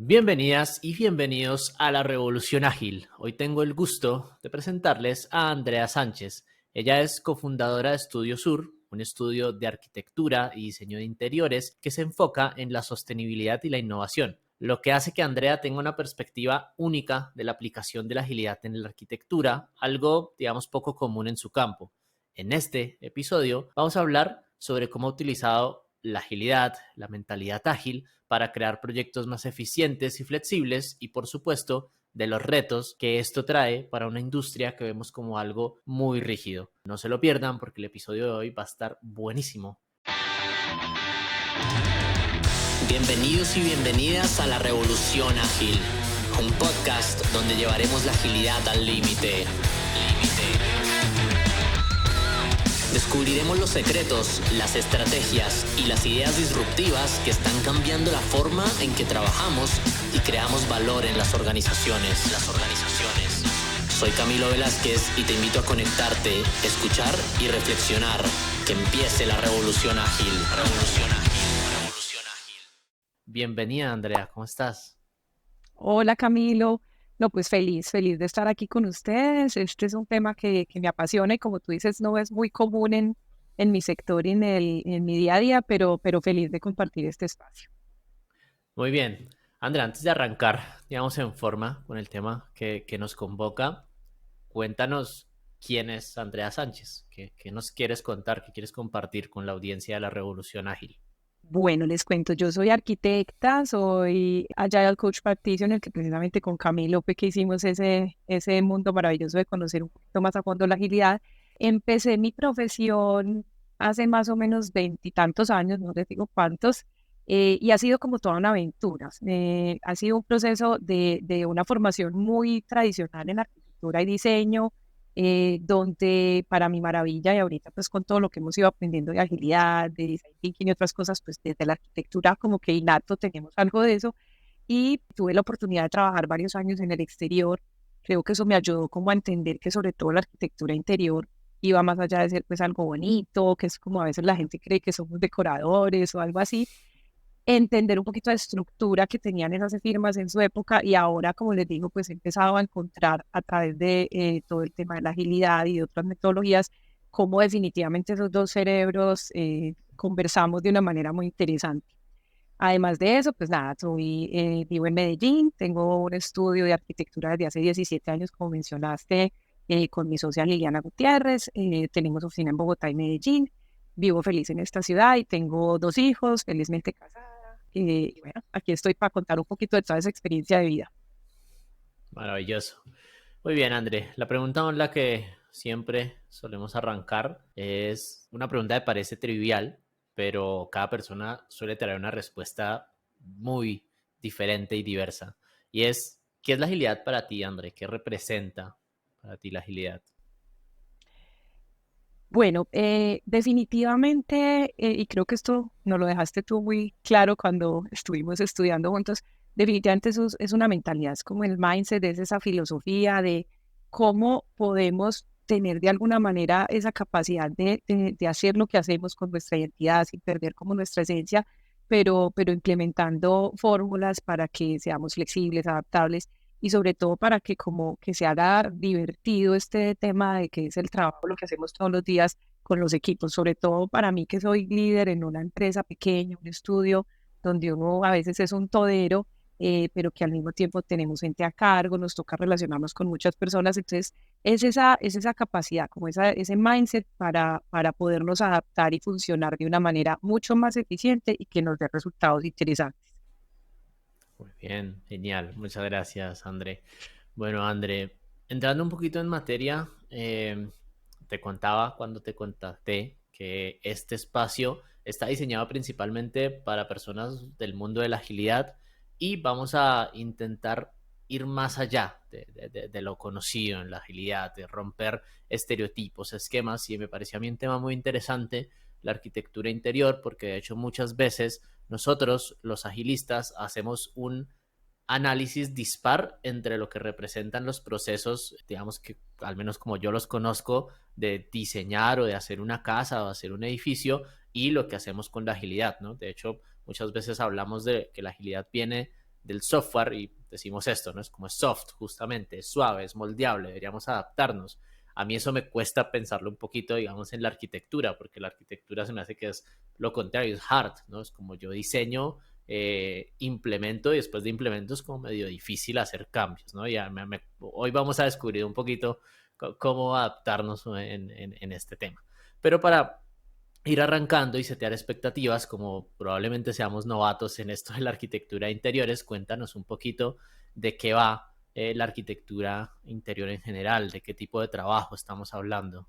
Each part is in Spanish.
Bienvenidas y bienvenidos a la Revolución Ágil. Hoy tengo el gusto de presentarles a Andrea Sánchez. Ella es cofundadora de Estudio Sur, un estudio de arquitectura y diseño de interiores que se enfoca en la sostenibilidad y la innovación, lo que hace que Andrea tenga una perspectiva única de la aplicación de la agilidad en la arquitectura, algo, digamos, poco común en su campo. En este episodio vamos a hablar sobre cómo ha utilizado la agilidad, la mentalidad ágil, para crear proyectos más eficientes y flexibles y, por supuesto, de los retos que esto trae para una industria que vemos como algo muy rígido. No se lo pierdan porque el episodio de hoy va a estar buenísimo. Bienvenidos y bienvenidas a La Revolución Ágil, un podcast donde llevaremos la agilidad al límite. Descubriremos los secretos, las estrategias y las ideas disruptivas que están cambiando la forma en que trabajamos y creamos valor en las organizaciones. Soy Camilo Velázquez y te invito a conectarte, escuchar y reflexionar. Que empiece la Revolución Ágil. Bienvenida, Andrea, ¿cómo estás? Hola Camilo, no pues feliz de estar aquí con ustedes. Este es un tema que me apasiona y como tú dices no es muy común en mi sector y en mi día a día, pero feliz de compartir este espacio. Muy bien. Andrea, antes de arrancar, digamos, en forma con el tema que nos convoca, cuéntanos quién es Andrea Sánchez, qué nos quieres contar, qué quieres compartir con la audiencia de la Revolución Ágil. Bueno, les cuento, yo soy arquitecta, soy Agile Coach Practitioner, que precisamente con Camilo fue que hicimos ese mundo maravilloso de conocer un poquito más a fondo la agilidad. Empecé mi profesión hace más o menos veintitantos años, no les digo cuántos, y ha sido como toda una aventura. Ha sido un proceso de una formación muy tradicional en arquitectura y diseño, donde para mi maravilla y ahorita pues con todo lo que hemos ido aprendiendo de agilidad, de design thinking y otras cosas, pues desde la arquitectura como que innato tenemos algo de eso y tuve la oportunidad de trabajar varios años en el exterior. Creo que eso me ayudó como a entender que sobre todo la arquitectura interior iba más allá de ser pues algo bonito, que es como a veces la gente cree que somos decoradores o algo así, entender un poquito de estructura que tenían esas firmas en su época y ahora, como les digo, pues he empezado a encontrar a través de todo el tema de la agilidad y de otras metodologías, cómo definitivamente esos dos cerebros conversamos de una manera muy interesante. Además de eso, pues nada, vivo en Medellín, tengo un estudio de arquitectura desde hace 17 años, como mencionaste, con mi socia Liliana Gutiérrez, tenemos oficina en Bogotá y Medellín, vivo feliz en esta ciudad y tengo dos hijos, felizmente casada. Y bueno, aquí estoy para contar un poquito de toda esa experiencia de vida. Maravilloso. Muy bien, André. La pregunta con la que siempre solemos arrancar es una pregunta que parece trivial, pero cada persona suele traer una respuesta muy diferente y diversa. Y es, ¿qué es la agilidad para ti, André? ¿Qué representa para ti la agilidad? Bueno, definitivamente, y creo que esto nos lo dejaste tú muy claro cuando estuvimos estudiando juntos, definitivamente eso es una mentalidad, es como el mindset, es esa filosofía de cómo podemos tener de alguna manera esa capacidad de hacer lo que hacemos con nuestra identidad sin perder como nuestra esencia, pero implementando fórmulas para que seamos flexibles, adaptables y sobre todo para que como que se haga divertido este tema de que es el trabajo, lo que hacemos todos los días con los equipos, sobre todo para mí que soy líder en una empresa pequeña, un estudio donde uno a veces es un todero, pero que al mismo tiempo tenemos gente a cargo, nos toca relacionarnos con muchas personas, entonces es esa capacidad, como ese mindset para podernos adaptar y funcionar de una manera mucho más eficiente y que nos dé resultados interesantes. Muy bien, genial. Muchas gracias, André. Bueno, André, entrando un poquito en materia, te contaba cuando te contacté que este espacio está diseñado principalmente para personas del mundo de la agilidad y vamos a intentar ir más allá de lo conocido en la agilidad, de romper estereotipos, esquemas, y me parecía a mí un tema muy interesante la arquitectura interior, porque de hecho muchas veces nosotros, los agilistas, hacemos un análisis dispar entre lo que representan los procesos, digamos que al menos como yo los conozco, de diseñar o de hacer una casa o hacer un edificio y lo que hacemos con la agilidad, ¿no? De hecho, muchas veces hablamos de que la agilidad viene del software y decimos esto, ¿no? Es como es soft, justamente, es suave, es moldeable, deberíamos adaptarnos. A mí eso me cuesta pensarlo un poquito, digamos, en la arquitectura, porque la arquitectura se me hace que es lo contrario, es hard, ¿no? Es como yo diseño, implemento y después de implemento es como medio difícil hacer cambios, ¿no? Hoy vamos a descubrir un poquito cómo adaptarnos en este tema. Pero para ir arrancando y setear expectativas, como probablemente seamos novatos en esto de la arquitectura de interiores, cuéntanos un poquito de qué va la arquitectura interior en general, de qué tipo de trabajo estamos hablando.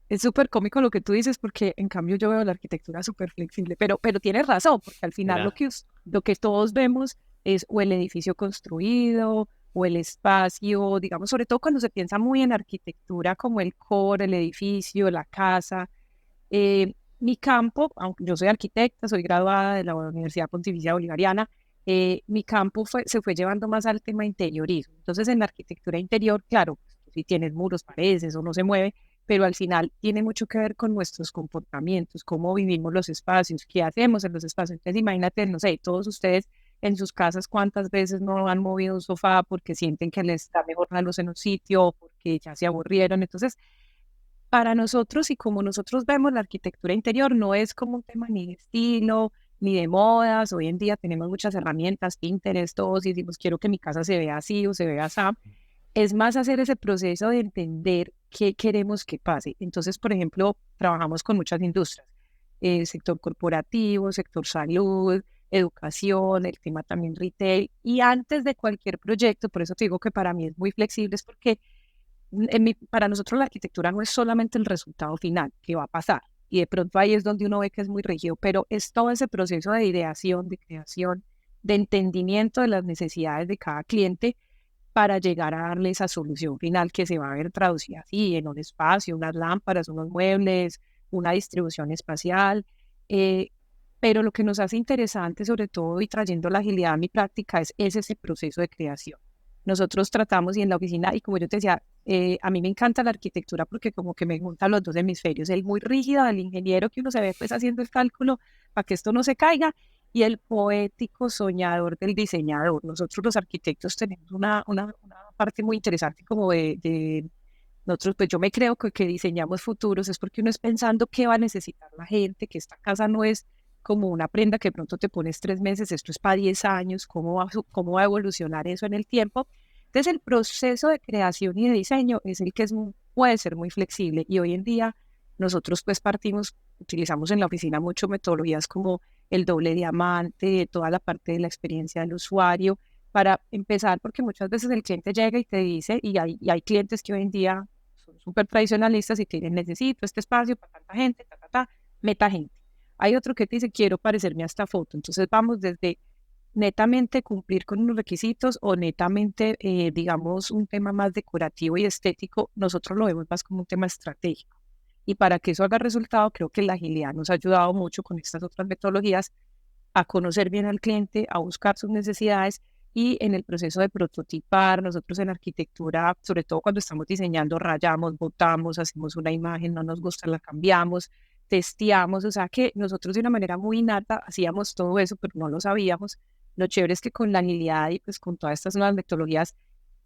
Es súper cómico lo que tú dices porque en cambio yo veo la arquitectura súper flexible, pero tienes razón, porque al final Mira, lo que todos vemos es o el edificio construido o el espacio, digamos, sobre todo cuando se piensa muy en arquitectura como el core, el edificio, la casa. Mi campo, aunque yo soy arquitecta, soy graduada de la Universidad Pontificia Bolivariana, mi campo se fue llevando más al tema interiorismo. Entonces, en la arquitectura interior, claro, si tienes muros, paredes, eso no se mueve, pero al final tiene mucho que ver con nuestros comportamientos, cómo vivimos los espacios, qué hacemos en los espacios. Entonces, imagínate, no sé, todos ustedes en sus casas, cuántas veces no han movido un sofá porque sienten que les da mejor la luz en un sitio o porque ya se aburrieron. Entonces, para nosotros y como nosotros vemos la arquitectura interior, no es como un tema ni de estilo, ni de modas. Hoy en día tenemos muchas herramientas, Pinterest, todos, y decimos, quiero que mi casa se vea así o se vea así. Es más hacer ese proceso de entender qué queremos que pase. Entonces, por ejemplo, trabajamos con muchas industrias, sector corporativo, sector salud, educación, el tema también retail. Y antes de cualquier proyecto, por eso te digo que para mí es muy flexible, es porque para nosotros la arquitectura no es solamente el resultado final que va a pasar, y de pronto ahí es donde uno ve que es muy rígido, pero es todo ese proceso de ideación, de creación, de entendimiento de las necesidades de cada cliente para llegar a darle esa solución final que se va a ver traducida así en un espacio, unas lámparas, unos muebles, una distribución espacial. eh, pero lo que nos hace interesante, sobre todo, y trayendo la agilidad a mi práctica, es ese proceso de creación. Nosotros tratamos y en la oficina, y como yo te decía, a mí me encanta la arquitectura porque como que me juntan los dos hemisferios, el muy rígido del ingeniero que uno se ve pues haciendo el cálculo para que esto no se caiga, y el poético soñador del diseñador. Nosotros los arquitectos tenemos una parte muy interesante como de nosotros, pues yo me creo que diseñamos futuros, es porque uno es pensando qué va a necesitar la gente, que esta casa no es como una prenda que de pronto te pones 3 meses, esto es para 10 años, cómo va a evolucionar eso en el tiempo. Entonces el proceso de creación y de diseño es el que puede ser muy flexible, y hoy en día nosotros pues utilizamos en la oficina mucho metodologías como el doble diamante, toda la parte de la experiencia del usuario, para empezar, porque muchas veces el cliente llega y te dice, y hay clientes que hoy en día son súper tradicionalistas y te dicen, necesito este espacio para tanta gente, meta gente. Hay otro que te dice, quiero parecerme a esta foto. Entonces vamos desde netamente cumplir con unos requisitos o netamente, digamos, un tema más decorativo y estético. Nosotros lo vemos más como un tema estratégico. Y para que eso haga resultado, creo que la agilidad nos ha ayudado mucho con estas otras metodologías a conocer bien al cliente, a buscar sus necesidades, y en el proceso de prototipar, nosotros en arquitectura, sobre todo cuando estamos diseñando, rayamos, botamos, hacemos una imagen, no nos gusta, la cambiamos, testeamos, o sea que nosotros de una manera muy innata hacíamos todo eso, pero no lo sabíamos. Lo chévere es que con la agilidad y pues con todas estas nuevas metodologías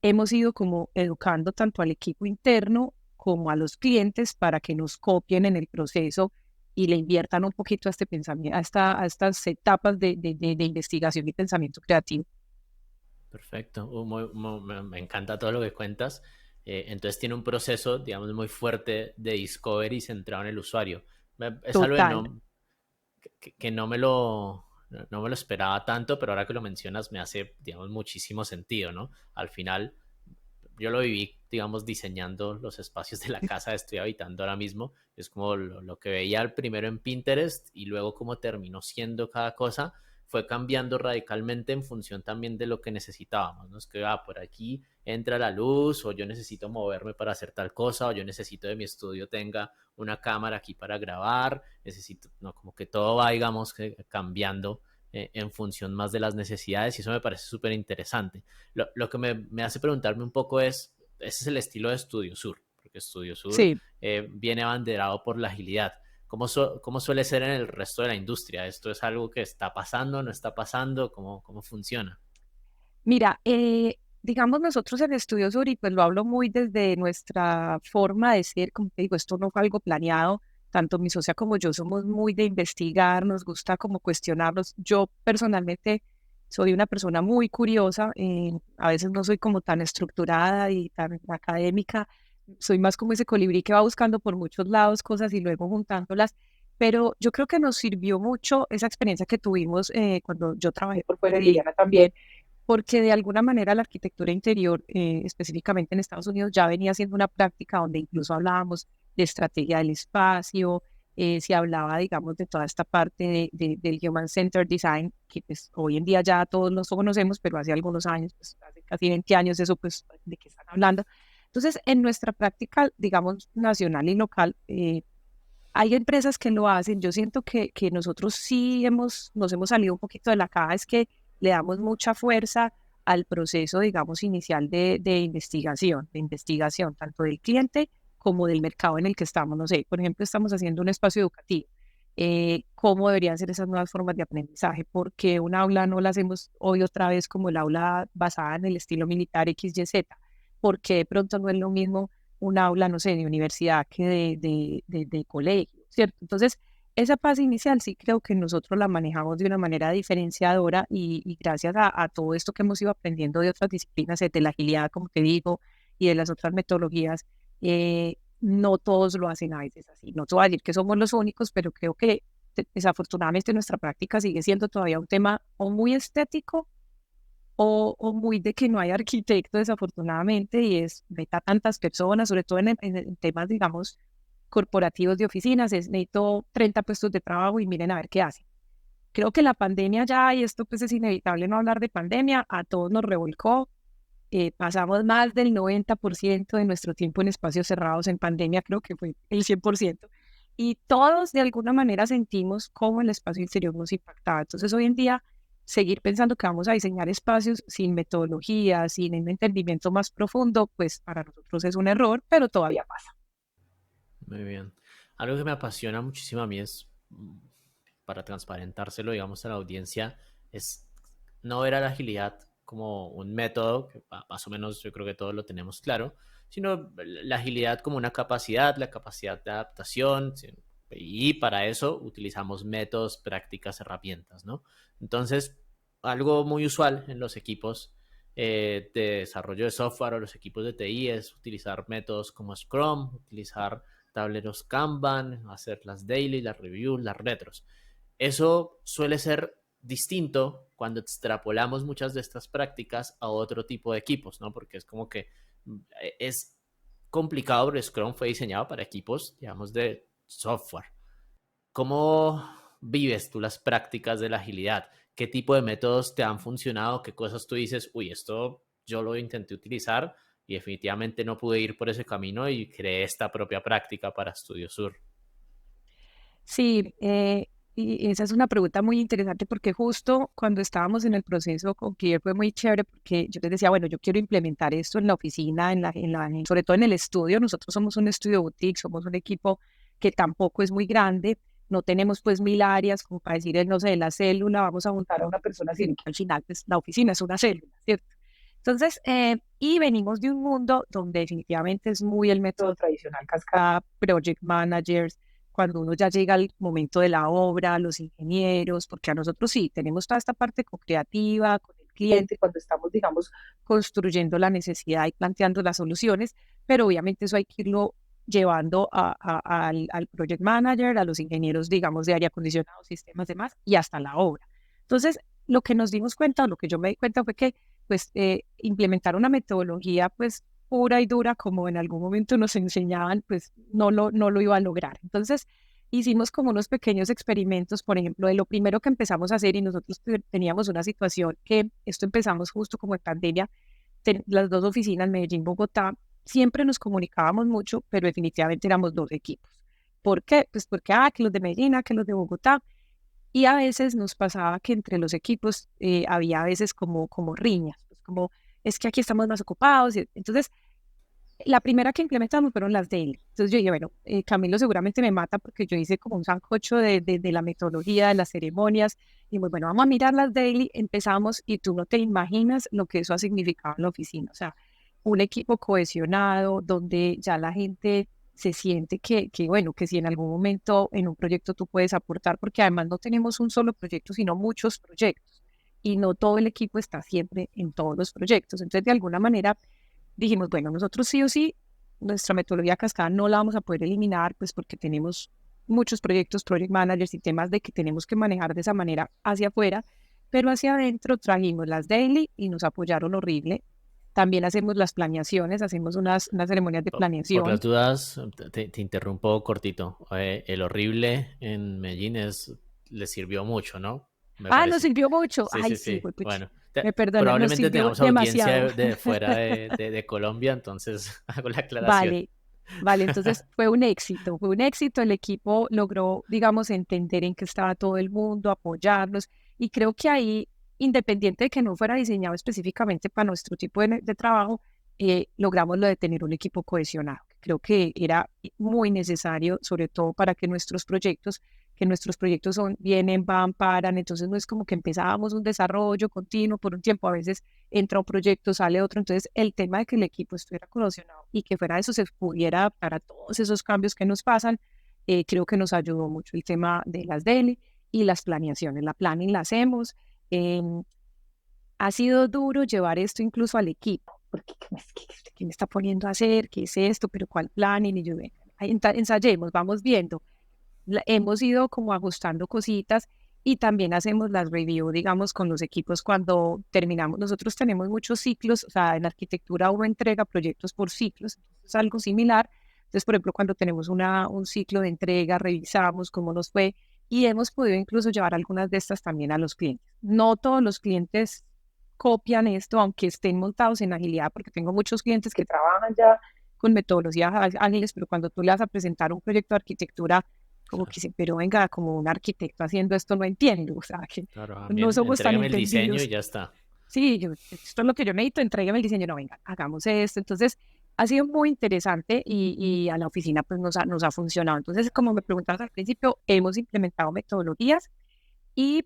hemos ido como educando tanto al equipo interno como a los clientes para que nos copien en el proceso y le inviertan un poquito a este pensamiento, a estas etapas de investigación y pensamiento creativo. perfecto. Me encanta todo lo que cuentas. Entonces tiene un proceso, digamos, muy fuerte de discovery centrado en el usuario. Es algo de Total. que no me lo esperaba tanto, pero ahora que lo mencionas me hace, digamos, muchísimo sentido, ¿no? Al final, yo lo viví, digamos, diseñando los espacios de la casa que estoy habitando ahora mismo. Es como lo que veía al primero en Pinterest y luego como terminó siendo cada cosa, fue cambiando radicalmente en función también de lo que necesitábamos, ¿no? Es que, por aquí entra la luz, o yo necesito moverme para hacer tal cosa, o yo necesito que mi estudio tenga una cámara aquí para grabar, necesito, no, como que todo va, digamos, cambiando en función más de las necesidades, y eso me parece súper interesante. Lo que me hace preguntarme un poco es, ese es el estilo de Estudio Sur, porque Estudio Sur Sí. viene abanderado por la agilidad, cómo suele ser en el resto de la industria? ¿Esto es algo que está pasando, no está pasando? ¿Cómo funciona? Mira, digamos nosotros en Estudios Uri, pues lo hablo muy desde nuestra forma de ser, como te digo, esto no fue algo planeado, tanto mi socia como yo somos muy de investigar, nos gusta como cuestionarnos. Yo personalmente soy una persona muy curiosa, a veces no soy como tan estructurada y tan académica, soy más como ese colibrí que va buscando por muchos lados cosas y luego juntándolas. Pero yo creo que nos sirvió mucho esa experiencia que tuvimos cuando yo trabajé por fuera de Diana también, porque de alguna manera la arquitectura interior, específicamente en Estados Unidos, ya venía siendo una práctica donde incluso hablábamos de estrategia del espacio, se hablaba, digamos, de toda esta parte del Human Centered Design, que pues, hoy en día ya todos lo conocemos, pero hace algunos años, pues hace casi 20 años eso, pues, ¿de qué están hablando? Entonces, en nuestra práctica, digamos, nacional y local, hay empresas que lo hacen. Yo siento que nosotros sí nos hemos salido un poquito de la caja, es que le damos mucha fuerza al proceso, digamos, inicial de investigación, tanto del cliente como del mercado en el que estamos. No sé, por ejemplo, estamos haciendo un espacio educativo. ¿Cómo deberían ser esas nuevas formas de aprendizaje? Porque un aula no la hacemos hoy otra vez como el aula basada en el estilo militar XYZ? Porque de pronto no es lo mismo un aula, no sé, de universidad que de colegio, ¿cierto? Entonces, esa fase inicial sí creo que nosotros la manejamos de una manera diferenciadora y gracias a todo esto que hemos ido aprendiendo de otras disciplinas, de la agilidad, como te digo, y de las otras metodologías, no todos lo hacen a veces así. No te voy a decir que somos los únicos, pero creo que desafortunadamente nuestra práctica sigue siendo todavía un tema o muy estético o muy de que no hay arquitecto, desafortunadamente, y es meta tantas personas, sobre todo en temas, digamos, corporativos de oficinas, es necesito 30 puestos de trabajo y miren a ver qué hacen. Creo que la pandemia ya, y esto pues es inevitable no hablar de pandemia, a todos nos revolcó. Pasamos más del 90% de nuestro tiempo en espacios cerrados en pandemia, creo que fue el 100%. Y todos de alguna manera sentimos cómo el espacio interior nos impactaba. Entonces hoy en día, seguir pensando que vamos a diseñar espacios sin metodología, sin un entendimiento más profundo, pues para nosotros es un error, pero todavía pasa. Muy bien. Algo que me apasiona muchísimo a mí es, para transparentárselo, digamos, a la audiencia, es no ver a la agilidad como un método, que más o menos yo creo que todos lo tenemos claro, sino la agilidad como una capacidad, la capacidad de adaptación, ¿sí? Y para eso utilizamos métodos, prácticas, herramientas, ¿no? Entonces, algo muy usual en los equipos de desarrollo de software o los equipos de TI es utilizar métodos como Scrum, utilizar tableros Kanban, hacer las daily, las reviews, las retros. Eso suele ser distinto cuando extrapolamos muchas de estas prácticas a otro tipo de equipos, ¿no? Porque es como que es complicado, pero Scrum fue diseñado para equipos, digamos, de software. ¿Cómo vives tú las prácticas de la agilidad? ¿Qué tipo de métodos te han funcionado? ¿Qué cosas tú dices, uy, esto yo lo intenté utilizar y definitivamente no pude ir por ese camino y creé esta propia práctica para Estudio Sur? Sí, y esa es una pregunta muy interesante porque justo cuando estábamos en el proceso con Clear fue muy chévere porque yo les decía, bueno, yo quiero implementar esto en la oficina, sobre todo en el estudio. Nosotros somos un estudio boutique, somos un equipo que tampoco es muy grande, no tenemos pues 1000 áreas como para decir, no sé, la célula, vamos a montar a una persona, sino que al final pues la oficina es una célula, ¿cierto? Entonces, y venimos de un mundo donde definitivamente es muy el método tradicional, cascada, project managers, cuando uno ya llega al momento de la obra, los ingenieros, porque a nosotros sí, tenemos toda esta parte creativa, con el cliente, cuando estamos, digamos, construyendo la necesidad y planteando las soluciones, pero obviamente eso hay que irlo llevando al project manager, a los ingenieros, digamos, de aire acondicionado, sistemas, demás, y hasta la obra. Entonces, lo que nos dimos cuenta, o lo que yo me di cuenta fue que, pues, implementar una metodología, pues, pura y dura, como en algún momento nos enseñaban, pues no lo iba a lograr. Entonces, hicimos como unos pequeños experimentos, por ejemplo, de lo primero que empezamos a hacer, y nosotros teníamos una situación que esto empezamos justo como en pandemia, las dos oficinas, Medellín, Bogotá, siempre nos comunicábamos mucho, pero definitivamente éramos dos equipos. ¿Por qué? Pues porque, que los de Medellín, que los de Bogotá, y a veces nos pasaba que entre los equipos había a veces como riñas, pues como es que aquí estamos más ocupados. Entonces, La primera que implementamos fueron las daily. Entonces yo dije, bueno, Camilo seguramente me mata porque yo hice como un sancocho de la metodología, de las ceremonias. Y muy bueno, vamos a mirar las daily. Empezamos y tú no te imaginas lo que eso ha significado en la oficina. O sea, un equipo cohesionado donde ya la gente se siente bueno, que si en algún momento en un proyecto tú puedes aportar, porque además no tenemos un solo proyecto, sino muchos proyectos. Y no todo el equipo está siempre en todos los proyectos. Entonces, de alguna manera dijimos, bueno, nosotros sí o sí, nuestra metodología cascada no la vamos a poder eliminar, pues porque tenemos muchos proyectos, project managers y temas de que tenemos que manejar de esa manera hacia afuera, pero hacia adentro trajimos las daily y nos apoyaron horrible. También hacemos las planeaciones, hacemos unas ceremonias de Por las planeación. dudas, te interrumpo cortito. El horrible en Medellín le sirvió mucho, ¿no? Me Ah, nos parece. sirvió mucho. Sí, Ay, sí, sí, sí. pues, Bueno, me perdona, nos probablemente sirvió tengamos demasiado. audiencia de fuera de Colombia, entonces hago la aclaración. Vale, vale, entonces fue un éxito, fue un éxito. El equipo logró, digamos, entender en qué estaba todo el mundo, apoyarnos, y creo que ahí, independiente de que no fuera diseñado específicamente para nuestro tipo de trabajo, logramos lo de tener un equipo cohesionado. Creo que era muy necesario, sobre todo para que nuestros proyectos son, vienen, van, paran, entonces no es como que empezábamos un desarrollo continuo por un tiempo, a veces entra un proyecto, sale otro. Entonces, el tema de que el equipo estuviera cohesionado y que fuera eso se pudiera adaptar a todos esos cambios que nos pasan, creo que nos ayudó mucho el tema de las daily y las planeaciones. La planning la hacemos. eh, ha sido duro llevar esto incluso al equipo, porque ¿qué me está poniendo a hacer? ¿Qué es esto? ¿Pero cuál planning? Y yo, "Ven, ensayemos, vamos viendo". Hemos ido como ajustando cositas y también hacemos las review, digamos, con los equipos cuando terminamos. Nosotros tenemos muchos ciclos, o sea, en arquitectura uno entrega proyectos por ciclos, es algo similar. Entonces, por ejemplo, cuando tenemos un ciclo de entrega, revisamos cómo nos fue y hemos podido incluso llevar algunas de estas también a los clientes. No todos los clientes copian esto, aunque estén montados en agilidad, porque tengo muchos clientes que trabajan ya con metodologías ágiles, pero cuando tú le vas a presentar un proyecto de arquitectura, como que Claro, dicen, pero venga, como un arquitecto haciendo esto no entiendo, o sea, que claro, no también somos tan entrégame el diseño y entendidos. ya está. Sí, esto es lo que yo necesito, entrégame el diseño, no, venga, hagamos esto. Entonces, ha sido muy interesante y a la oficina pues nos ha funcionado. Entonces, como me preguntabas al principio, hemos implementado metodologías y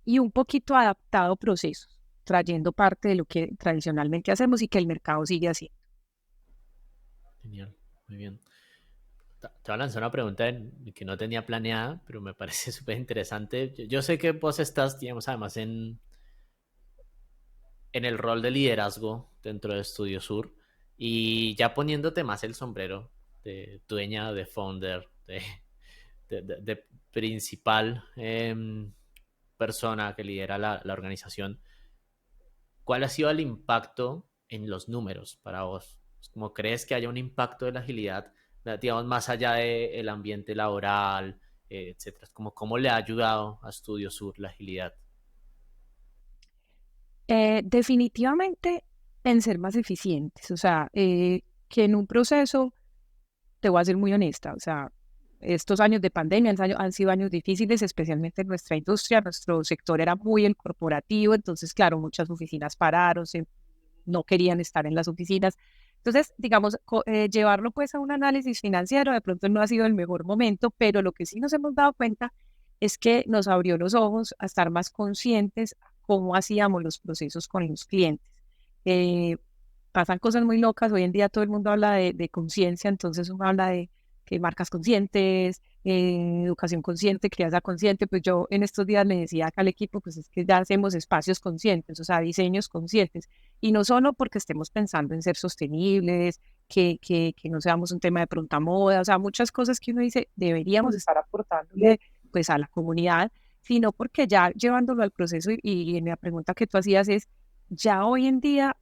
un poquito adaptado procesos, trayendo parte de lo que tradicionalmente hacemos y que el mercado sigue haciendo. Genial, muy bien. Te voy a lanzar una pregunta que no tenía planeada, pero me parece súper interesante. Yo sé que vos estás, digamos, además en el rol de liderazgo dentro de Estudio Sur y ya poniéndote más el sombrero de dueña, de founder, de principal persona que lidera la organización, ¿cuál ha sido el impacto en los números para vos? ¿Cómo crees que haya un impacto de la agilidad, digamos, más allá del ambiente laboral, etcétera? ¿Cómo le ha ayudado a Estudio Sur la agilidad? Definitivamente en ser más eficientes, o sea, que en un proceso, te voy a ser muy honesta, o sea, estos años de pandemia han sido años difíciles, especialmente en nuestra industria. Nuestro sector era muy el corporativo, entonces, claro, muchas oficinas pararon, no querían estar en las oficinas. Entonces, digamos, llevarlo pues a un análisis financiero de pronto no ha sido el mejor momento, pero lo que sí nos hemos dado cuenta es que nos abrió los ojos a estar más conscientes a cómo hacíamos los procesos con los clientes. Eh, pasan cosas muy locas. Hoy en día todo el mundo habla de conciencia, entonces uno habla de que marcas conscientes, educación consciente, crianza consciente. Pues yo en estos días le decía acá al equipo, pues es que ya hacemos espacios conscientes, o sea, diseños conscientes. Y no solo porque estemos pensando en ser sostenibles, que no seamos un tema de pronta moda, o sea, muchas cosas que uno dice deberíamos estar aportándole pues a la comunidad, sino porque ya llevándolo al proceso y en la pregunta que tú hacías es, ya hoy en día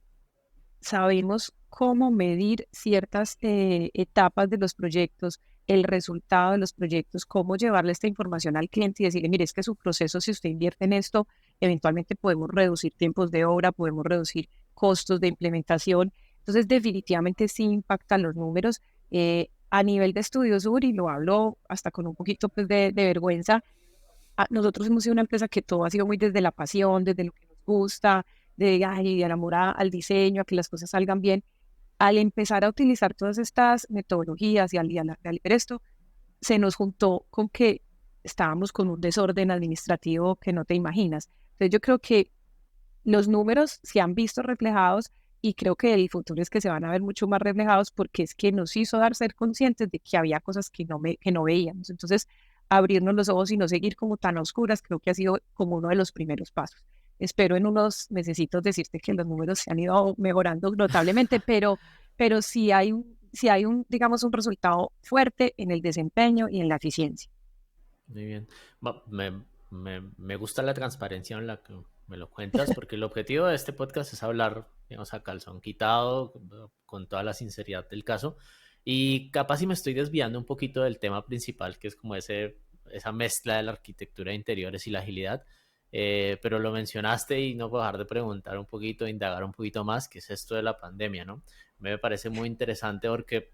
sabemos cómo medir ciertas etapas de los proyectos, el resultado de los proyectos, cómo llevarle esta información al cliente y decirle, mire, es que su proceso, si usted invierte en esto, eventualmente podemos reducir tiempos de obra, podemos reducir costos de implementación. Entonces, definitivamente sí impactan los números. A nivel de Estudio Sur, y lo hablo hasta con un poquito pues, de vergüenza, nosotros hemos sido una empresa que todo ha sido muy desde la pasión, desde lo que nos gusta, de ay, amor al diseño, a que las cosas salgan bien. al empezar a utilizar todas estas metodologías y al ver esto, se nos juntó con que estábamos con un desorden administrativo que no te imaginas. Entonces yo creo que los números se han visto reflejados y creo que el futuro es que se van a ver mucho más reflejados porque es que nos hizo dar ser conscientes de que había cosas que no veíamos. Entonces, abrirnos los ojos y no seguir como tan oscuras, creo que ha sido como uno de los primeros pasos. Espero en unos mesecitos decirte que los números se han ido mejorando notablemente, pero sí hay un, digamos, un resultado fuerte en el desempeño y en la eficiencia. Muy bien. Me gusta la transparencia en la que me lo cuentas, porque el objetivo de este podcast es hablar, digamos, a calzón quitado, con toda la sinceridad del caso. Y capaz si me estoy desviando un poquito del tema principal, que es como esa mezcla de la arquitectura de interiores y la agilidad. Pero lo mencionaste y no puedo dejar de preguntar un poquito, indagar un poquito más, que es esto de la pandemia, ¿no? Me parece muy interesante porque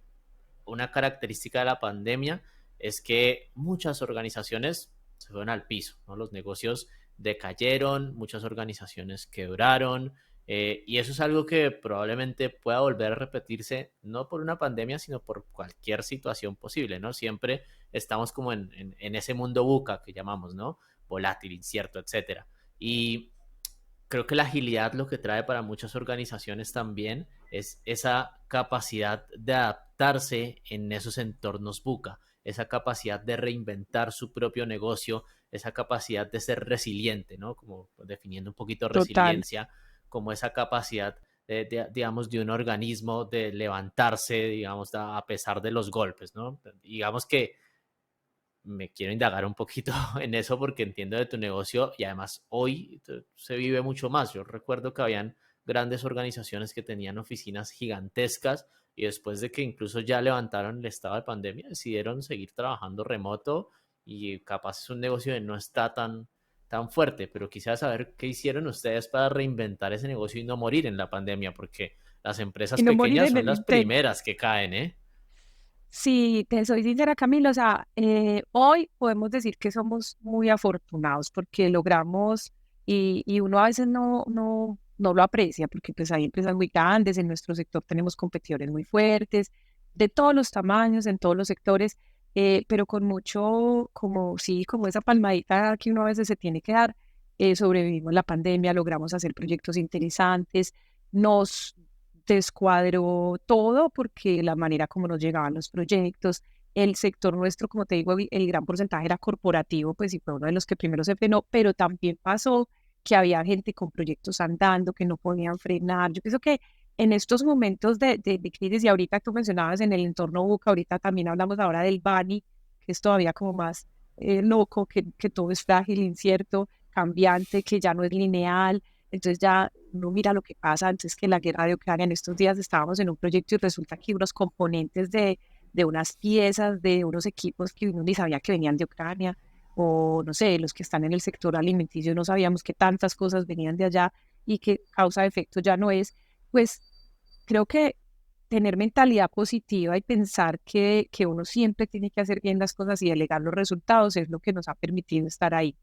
una característica de la pandemia es que muchas organizaciones se fueron al piso, ¿no? Los negocios decayeron, muchas organizaciones quebraron, y eso es algo que probablemente pueda volver a repetirse, no por una pandemia, sino por cualquier situación posible, ¿no? Siempre estamos como en ese mundo buca que llamamos, ¿no? Volátil, incierto, etcétera. Y creo que la agilidad lo que trae para muchas organizaciones también es esa capacidad de adaptarse en esos entornos buca, esa capacidad de reinventar su propio negocio, esa capacidad de ser resiliente, ¿no? Como definiendo un poquito Total. resiliencia, como esa capacidad digamos, de un organismo de levantarse, digamos, a pesar de los golpes, ¿no? Digamos que me quiero indagar un poquito en eso porque entiendo de tu negocio y además hoy se vive mucho más. Yo recuerdo que habían grandes organizaciones que tenían oficinas gigantescas y después de que incluso ya levantaron el estado de pandemia, decidieron seguir trabajando remoto y capaz es un negocio que no está tan fuerte, pero quisiera saber qué hicieron ustedes para reinventar ese negocio y no morir en la pandemia, porque las Y empresas no morir pequeñas en son el las intento. primeras que caen, ¿eh? Si te soy sincera, Camilo, o sea, hoy podemos decir que somos muy afortunados porque logramos, y uno a veces no lo aprecia, porque pues hay empresas muy grandes, en nuestro sector tenemos competidores muy fuertes, de todos los tamaños, en todos los sectores, pero con mucho, como sí, como esa palmadita que uno a veces se tiene que dar, sobrevivimos la pandemia, logramos hacer proyectos interesantes, nos descuadró todo porque la manera como nos llegaban los proyectos, el sector nuestro, como te digo, el gran porcentaje era corporativo, pues y fue uno de los que primero se frenó, pero también pasó que había gente con proyectos andando que no podían frenar. Yo pienso que en estos momentos de crisis, y ahorita tú mencionabas en el entorno BUCA, ahorita también hablamos ahora del BANI, que es todavía como más loco, que todo es frágil, incierto, cambiante, que ya no es lineal, entonces ya uno mira lo que pasa, antes que la guerra de Ucrania, en estos días estábamos en un proyecto y resulta que unos componentes de unas piezas, de unos equipos que uno ni sabía que venían de Ucrania, o no sé, los que están en el sector alimenticio no sabíamos que tantas cosas venían de allá y que causa de efecto ya no es, pues creo que tener mentalidad positiva y pensar que uno siempre tiene que hacer bien las cosas y delegar los resultados es lo que nos ha permitido estar ahí.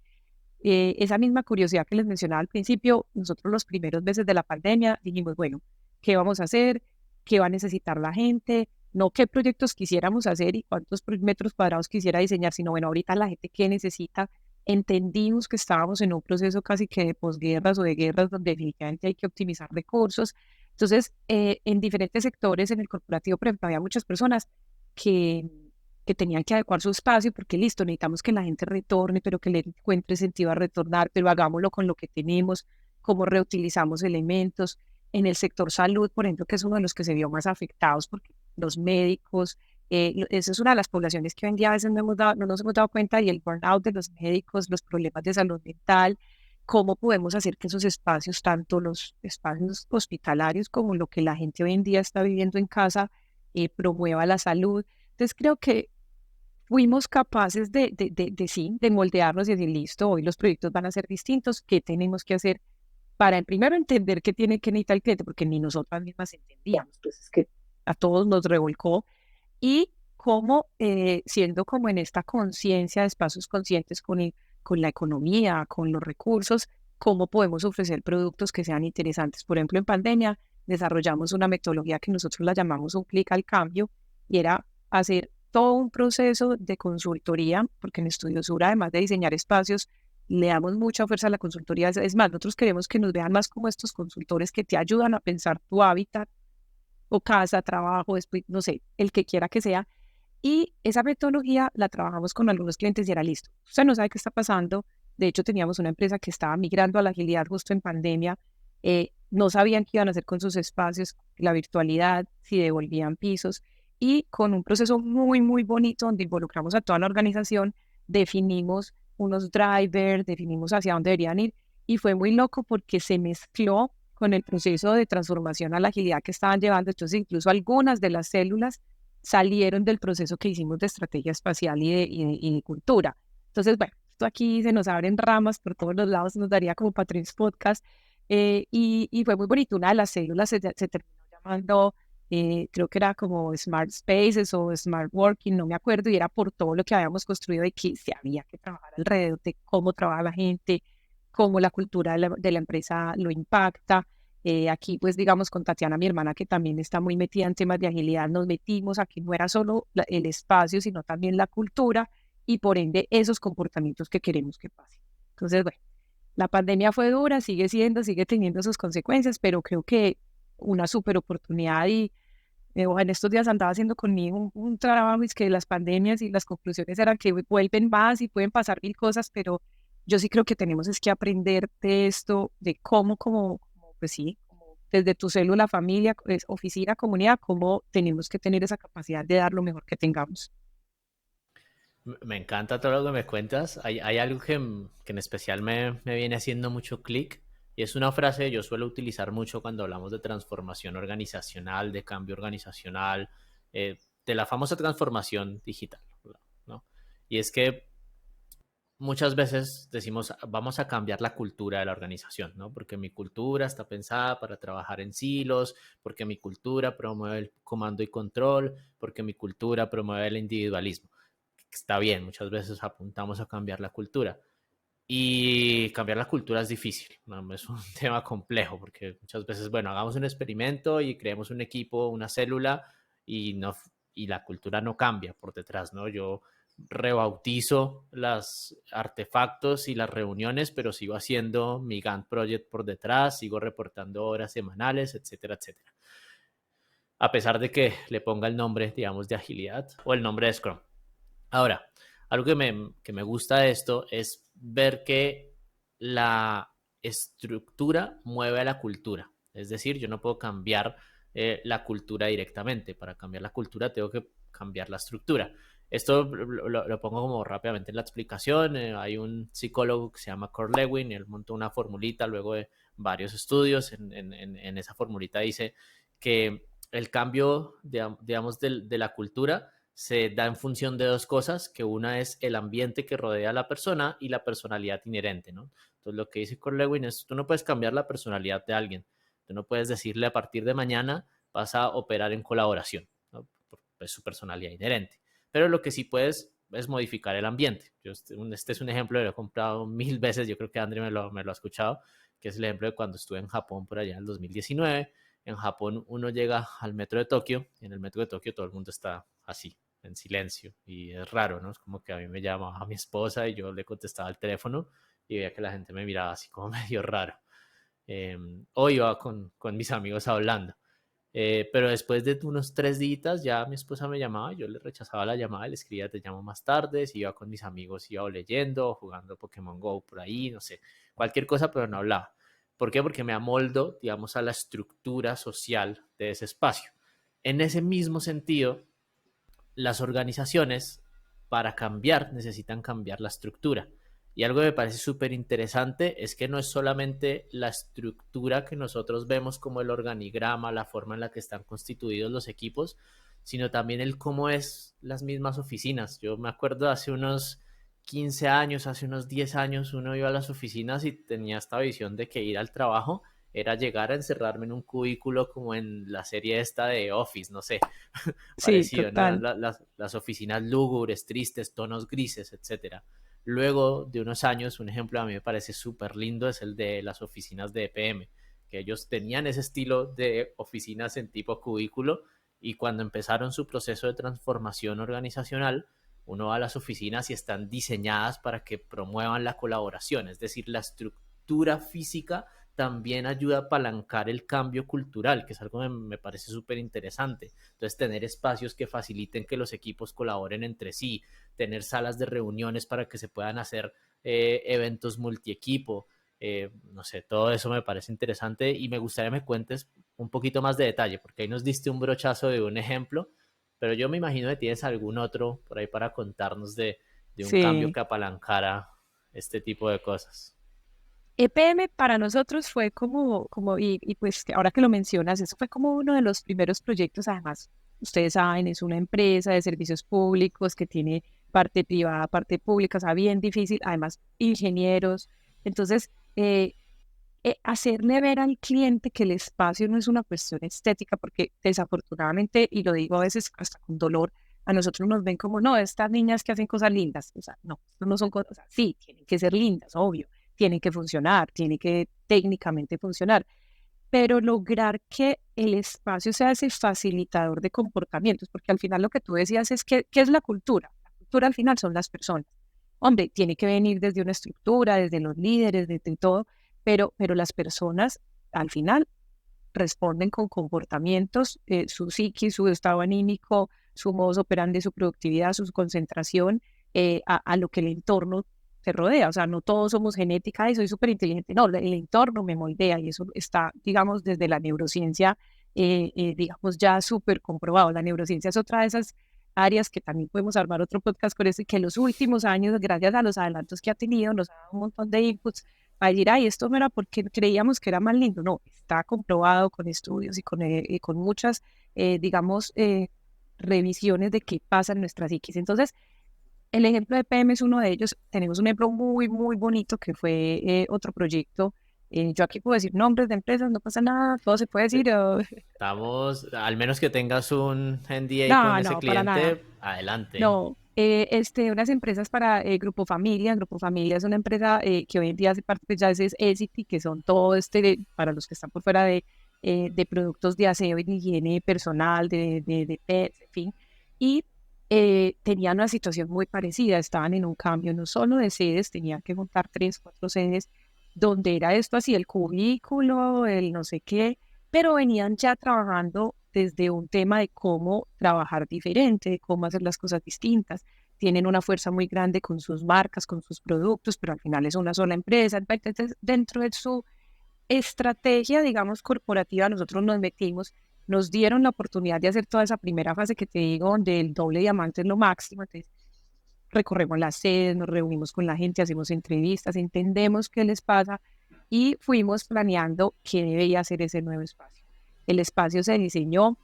Esa misma curiosidad que les mencionaba al principio, nosotros los primeros meses de la pandemia dijimos, bueno, ¿qué vamos a hacer? ¿Qué va a necesitar la gente? No qué proyectos quisiéramos hacer y cuántos metros cuadrados quisiera diseñar, sino bueno, ahorita la gente qué necesita. Entendimos que estábamos en un proceso casi que de posguerras o de guerras donde definitivamente hay que optimizar recursos. Entonces, en diferentes sectores, en el corporativo, por ejemplo, había muchas personas que que tenían que adecuar su espacio porque listo, necesitamos que la gente retorne, pero que le encuentre sentido a retornar, pero hagámoslo con lo que tenemos, cómo reutilizamos elementos. En el sector salud, por ejemplo, que es uno de los que se vio más afectados porque los médicos, esa es una de las poblaciones que hoy en día a veces no nos hemos dado cuenta y el burnout de los médicos, los problemas de salud mental, cómo podemos hacer que esos espacios, tanto los espacios hospitalarios como lo que la gente hoy en día está viviendo en casa, promueva la salud. Entonces creo que fuimos capaces de sí, de moldearnos y decir, listo, hoy los proyectos van a ser distintos, ¿qué tenemos que hacer para primero entender qué tiene que necesitar el cliente? Porque ni nosotras mismas entendíamos, pues es que a todos nos revolcó y cómo, siendo como en esta conciencia de espacios conscientes con la economía, con los recursos, cómo podemos ofrecer productos que sean interesantes. Por ejemplo, en pandemia desarrollamos una metodología que nosotros la llamamos un clic al cambio, y era hacer todo un proceso de consultoría, porque en Estudio Sur, además de diseñar espacios, le damos mucha fuerza a la consultoría. Es más, nosotros queremos que nos vean más como estos consultores que te ayudan a pensar tu hábitat o casa, trabajo, después, no sé, el que quiera que sea. Y esa metodología la trabajamos con algunos clientes y era listo. Usted no sabe qué está pasando. De hecho, teníamos una empresa que estaba migrando a la agilidad justo en pandemia. No sabían qué iban a hacer con sus espacios, la virtualidad, si devolvían pisos. Y con un proceso muy, muy bonito donde involucramos a toda la organización, definimos unos drivers, definimos hacia dónde deberían ir. Y fue muy loco porque se mezcló con el proceso de transformación a la agilidad que estaban llevando. Entonces, incluso algunas de las células salieron del proceso que hicimos de estrategia espacial y de cultura. Entonces, bueno, esto aquí se nos abren ramas por todos los lados, nos daría como para 3 podcasts, y fue muy bonito. Una de las células se terminó llamando, creo que era como Smart Spaces o Smart Working, no me acuerdo, y era por todo lo que habíamos construido y que se había que trabajar alrededor de cómo trabaja la gente, cómo la cultura de la empresa lo impacta. Aquí, pues, digamos, con Tatiana, mi hermana, que también está muy metida en temas de agilidad, nos metimos aquí, no era solo el espacio, sino también la cultura y por ende esos comportamientos que queremos que pasen. Entonces, bueno, la pandemia fue dura, sigue teniendo sus consecuencias, pero creo que una súper oportunidad. Y en estos días andaba haciendo conmigo un trabajo, y es que las pandemias y las conclusiones eran que vuelven más y pueden pasar mil cosas, pero yo sí creo que tenemos es que aprender de esto, de cómo, pues sí, como desde tu célula, familia, oficina, comunidad, cómo tenemos que tener esa capacidad de dar lo mejor que tengamos. Me encanta todo lo que me cuentas. Hay algo que en especial me viene haciendo mucho clic y es una frase que yo suelo utilizar mucho cuando hablamos de transformación organizacional, de cambio organizacional, de la famosa transformación digital, ¿no? Y es que muchas veces decimos, vamos a cambiar la cultura de la organización, ¿no? Porque mi cultura está pensada para trabajar en silos, porque mi cultura promueve el comando y control, porque mi cultura promueve el individualismo. Está bien, muchas veces apuntamos a cambiar la cultura. Y cambiar la cultura es difícil, ¿no? Es un tema complejo porque muchas veces, bueno, hagamos un experimento y creemos un equipo, una célula y, no, y la cultura no cambia por detrás, ¿no? Yo rebautizo los artefactos y las reuniones, pero sigo haciendo mi Gantt Project por detrás, sigo reportando horas semanales, etcétera, etcétera. A pesar de que le ponga el nombre, digamos, de agilidad o el nombre de Scrum. Ahora, algo que me gusta de esto es ver que la estructura mueve a la cultura. Es decir, yo no puedo cambiar la cultura directamente. Para cambiar la cultura tengo que cambiar la estructura. Esto lo pongo como rápidamente en la explicación. Hay un psicólogo que se llama Kurt Lewin, él montó una formulita luego de varios estudios. En esa formulita dice que el cambio, digamos, de la cultura se da en función de dos cosas, que una es el ambiente que rodea a la persona y la personalidad inherente, ¿no? Entonces lo que dice Corlewin es, tú no puedes cambiar la personalidad de alguien, tú no puedes decirle a partir de mañana vas a operar en colaboración, ¿no? Es su personalidad inherente, pero lo que sí puedes es modificar el ambiente. Este es un ejemplo, lo he comprado 1000 veces, yo creo que André me lo ha escuchado, que es el ejemplo de cuando estuve en Japón por allá en el 2019. En Japón uno llega al metro de Tokio y en el metro de Tokio todo el mundo está así, en silencio, y es raro, ¿no? Es como que a mí me llamaba mi esposa y yo le contestaba el teléfono y veía que la gente me miraba así como medio raro. O iba con mis amigos hablando. Pero después de unos 3 días ya mi esposa me llamaba, yo le rechazaba la llamada, le escribía te llamo más tarde, si iba con mis amigos, iba leyendo, jugando Pokémon Go por ahí, no sé, cualquier cosa, pero no hablaba. ¿Por qué? Porque me amoldo, digamos, a la estructura social de ese espacio. En ese mismo sentido, las organizaciones para cambiar necesitan cambiar la estructura. Y algo que me parece súper interesante es que no es solamente la estructura que nosotros vemos como el organigrama, la forma en la que están constituidos los equipos, sino también el cómo es las mismas oficinas. Yo me acuerdo hace unos 15 años, hace unos 10 años, uno iba a las oficinas y tenía esta visión de que ir al trabajo era llegar a encerrarme en un cubículo como en la serie esta de Office, no sé, Sí, parecido, ¿no? total. Las oficinas lúgubres, tristes, tonos grises, etcétera. Luego de unos años, un ejemplo a mí me parece súper lindo es el de las oficinas de EPM, que ellos tenían ese estilo de oficinas en tipo cubículo y cuando empezaron su proceso de transformación organizacional, uno va a las oficinas y están diseñadas para que promuevan la colaboración, es decir, la estructura física también ayuda a apalancar el cambio cultural, que es algo que me parece súper interesante. Entonces, tener espacios que faciliten que los equipos colaboren entre sí, tener salas de reuniones para que se puedan hacer eventos multiequipo, no sé, todo eso me parece interesante y me gustaría me cuentes un poquito más de detalle, porque ahí nos diste un brochazo de un ejemplo, pero yo me imagino que tienes algún otro por ahí para contarnos de un cambio Sí. que apalancara este tipo de cosas. EPM para nosotros fue y pues que ahora que lo mencionas, eso fue como uno de los primeros proyectos, además, ustedes saben, es una empresa de servicios públicos que tiene parte privada, parte pública, o sea, bien difícil, además, ingenieros. Entonces, hacerle ver al cliente que el espacio no es una cuestión estética, porque desafortunadamente, y lo digo a veces hasta con dolor, a nosotros nos ven como, no, estas niñas que hacen cosas lindas, o sea, no, esto no son cosas, o sea, sí, tienen que ser lindas, obvio, tienen que funcionar, tienen que técnicamente funcionar, pero lograr que el espacio sea ese facilitador de comportamientos, porque al final lo que tú decías es que, ¿qué es la cultura? La cultura al final son las personas. Hombre, tiene que venir desde una estructura, desde los líderes, desde todo, pero las personas al final responden con comportamientos, su psiquis, su estado anímico, su modus operandi, su productividad, su concentración, a lo que el entorno te rodea. O sea, no todos somos genética y soy súper inteligente. No, el entorno me moldea y eso está, digamos, desde la neurociencia, digamos, ya súper comprobado. La neurociencia es otra de esas áreas que también podemos armar otro podcast con eso y que en los últimos años, gracias a los adelantos que ha tenido, nos ha dado un montón de inputs para decir, ay, esto no era porque creíamos que era más lindo. No, está comprobado con estudios y con muchas, digamos, revisiones de qué pasa en nuestra psiquis. Entonces, el ejemplo de PM es uno de ellos. Tenemos un ejemplo muy, muy bonito que fue otro proyecto. Yo aquí puedo decir nombres de empresas, no pasa nada, todo se puede decir. Estamos, al menos que tengas un NDA con No, ese no, para nada. cliente, adelante. No, unas empresas para Grupo Familia. Grupo Familia es una empresa que hoy en día hace parte, pues ya es Essity, que son todo para los que están por fuera de productos de aseo y de higiene personal, de pets, en fin. Y tenían una situación muy parecida, estaban en un cambio no solo de sedes, tenían que montar 3, 4 sedes, donde era esto así, el cubículo, el no sé qué, pero venían ya trabajando desde un tema de cómo trabajar diferente, de cómo hacer las cosas distintas. Tienen una fuerza muy grande con sus marcas, con sus productos, pero al final es una sola empresa. Entonces, dentro de su estrategia, digamos, corporativa, nosotros nos metimos, nos dieron la oportunidad de hacer toda esa primera fase que te digo, donde el doble diamante es lo máximo. Entonces, recorremos las sedes, nos reunimos con la gente, hacemos entrevistas, entendemos qué les pasa y fuimos planeando qué debía ser ese nuevo espacio. El espacio se diseñó,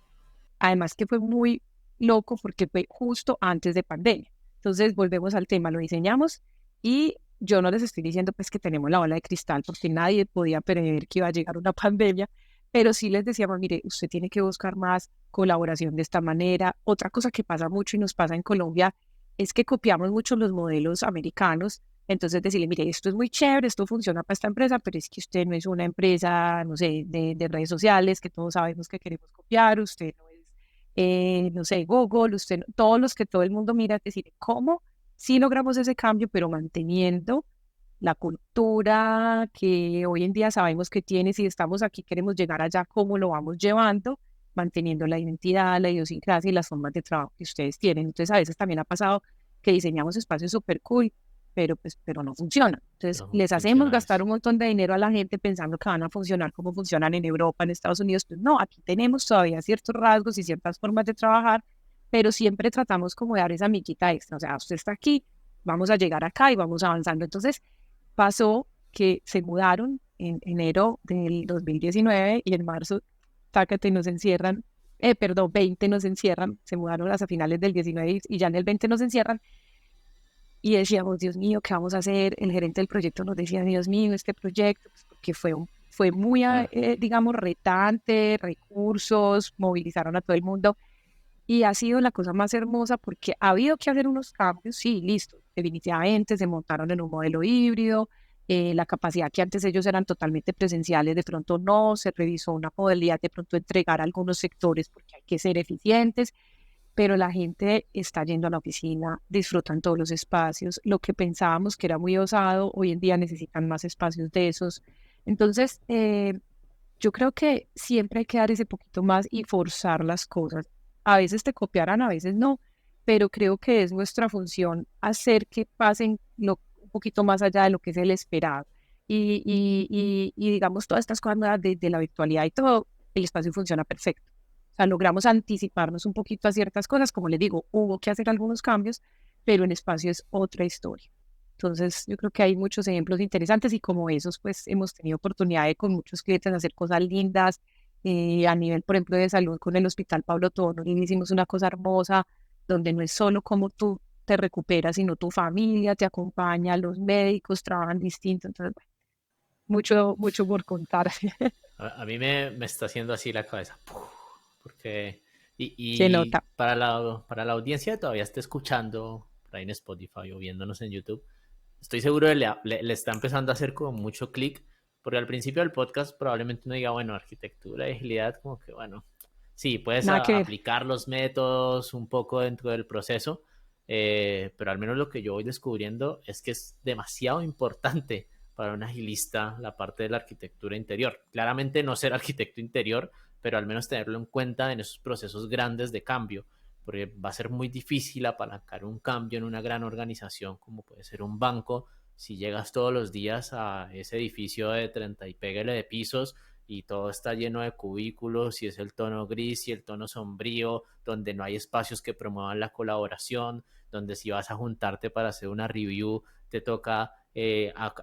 además que fue muy loco porque fue justo antes de pandemia. Entonces volvemos al tema, lo diseñamos y yo no les estoy diciendo pues que tenemos la bola de cristal porque nadie podía prever que iba a llegar una pandemia, pero sí les decíamos, mire, usted tiene que buscar más colaboración de esta manera. Otra cosa que pasa mucho y nos pasa en Colombia es que copiamos mucho los modelos americanos. Entonces decirle, mire, esto es muy chévere, esto funciona para esta empresa, pero es que usted no es una empresa, no sé, de redes sociales, que todos sabemos que queremos copiar, usted no es, no sé, Google, usted, todos los que todo el mundo mira, es decir, ¿cómo? Sí logramos ese cambio, pero manteniendo la cultura que hoy en día sabemos que tiene, si estamos aquí, queremos llegar allá, ¿cómo lo vamos llevando? Manteniendo la identidad, la idiosincrasia y las formas de trabajo que ustedes tienen. Entonces, a veces también ha pasado que diseñamos espacios súper cool, pero no funcionan. Entonces, No les hacemos funciona gastar eso. un montón de dinero a la gente pensando que van a funcionar como funcionan en Europa, en Estados Unidos. Pues no, aquí tenemos todavía ciertos rasgos y ciertas formas de trabajar, pero siempre tratamos como de dar esa miquita extra. O sea, usted está aquí, vamos a llegar acá y vamos avanzando. Entonces, pasó que se mudaron en enero del 2019 y en marzo, tácate, nos encierran, perdón, 20 nos encierran, se mudaron hasta finales del 19 y ya en el 20 nos encierran y decíamos, Dios mío, ¿qué vamos a hacer? El gerente del proyecto nos decía, Dios mío, este proyecto, pues, porque fue muy, Ah, digamos, retante, recursos, movilizaron a todo el mundo y ha sido la cosa más hermosa porque ha habido que hacer unos cambios, sí, listo, definitivamente se montaron en un modelo híbrido, la capacidad que antes ellos eran totalmente presenciales, de pronto no, se revisó una modalidad de pronto entregar a algunos sectores porque hay que ser eficientes, pero la gente está yendo a la oficina, disfrutan todos los espacios, lo que pensábamos que era muy osado, hoy en día necesitan más espacios de esos. Entonces, yo creo que siempre hay que dar ese poquito más y forzar las cosas. A veces te copiarán, a veces no, pero creo que es nuestra función hacer que pasen un poquito más allá de lo que es el esperado. Y digamos, todas estas cosas nuevas de la virtualidad y todo, el espacio funciona perfecto. O sea, logramos anticiparnos un poquito a ciertas cosas. Como les digo, hubo que hacer algunos cambios, pero el espacio es otra historia. Entonces, yo creo que hay muchos ejemplos interesantes y como esos, pues hemos tenido oportunidad de con muchos clientes hacer cosas lindas a nivel, por ejemplo, de salud con el Hospital Pablo Toro. Y hicimos una cosa hermosa donde no es solo cómo tú te recuperas, sino tu familia te acompaña, los médicos trabajan distinto. Entonces, bueno, mucho por contar. A mí me está haciendo así la cabeza. Porque, Se y nota. para la audiencia que todavía está escuchando por ahí en Spotify o viéndonos en YouTube, estoy seguro de le está empezando a hacer como mucho clic, porque al principio del podcast probablemente uno diga, bueno, arquitectura y agilidad, como que bueno, sí, puedes Nada que ver. aplicar los métodos un poco dentro del proceso, pero al menos lo que yo voy descubriendo es que es demasiado importante para un agilista la parte de la arquitectura interior. Claramente no ser arquitecto interior, pero al menos tenerlo en cuenta en esos procesos grandes de cambio, porque va a ser muy difícil apalancar un cambio en una gran organización como puede ser un banco si llegas todos los días a ese edificio de 30 y pégale de pisos y todo está lleno de cubículos y es el tono gris y el tono sombrío, donde no hay espacios que promuevan la colaboración, donde si vas a juntarte para hacer una review te toca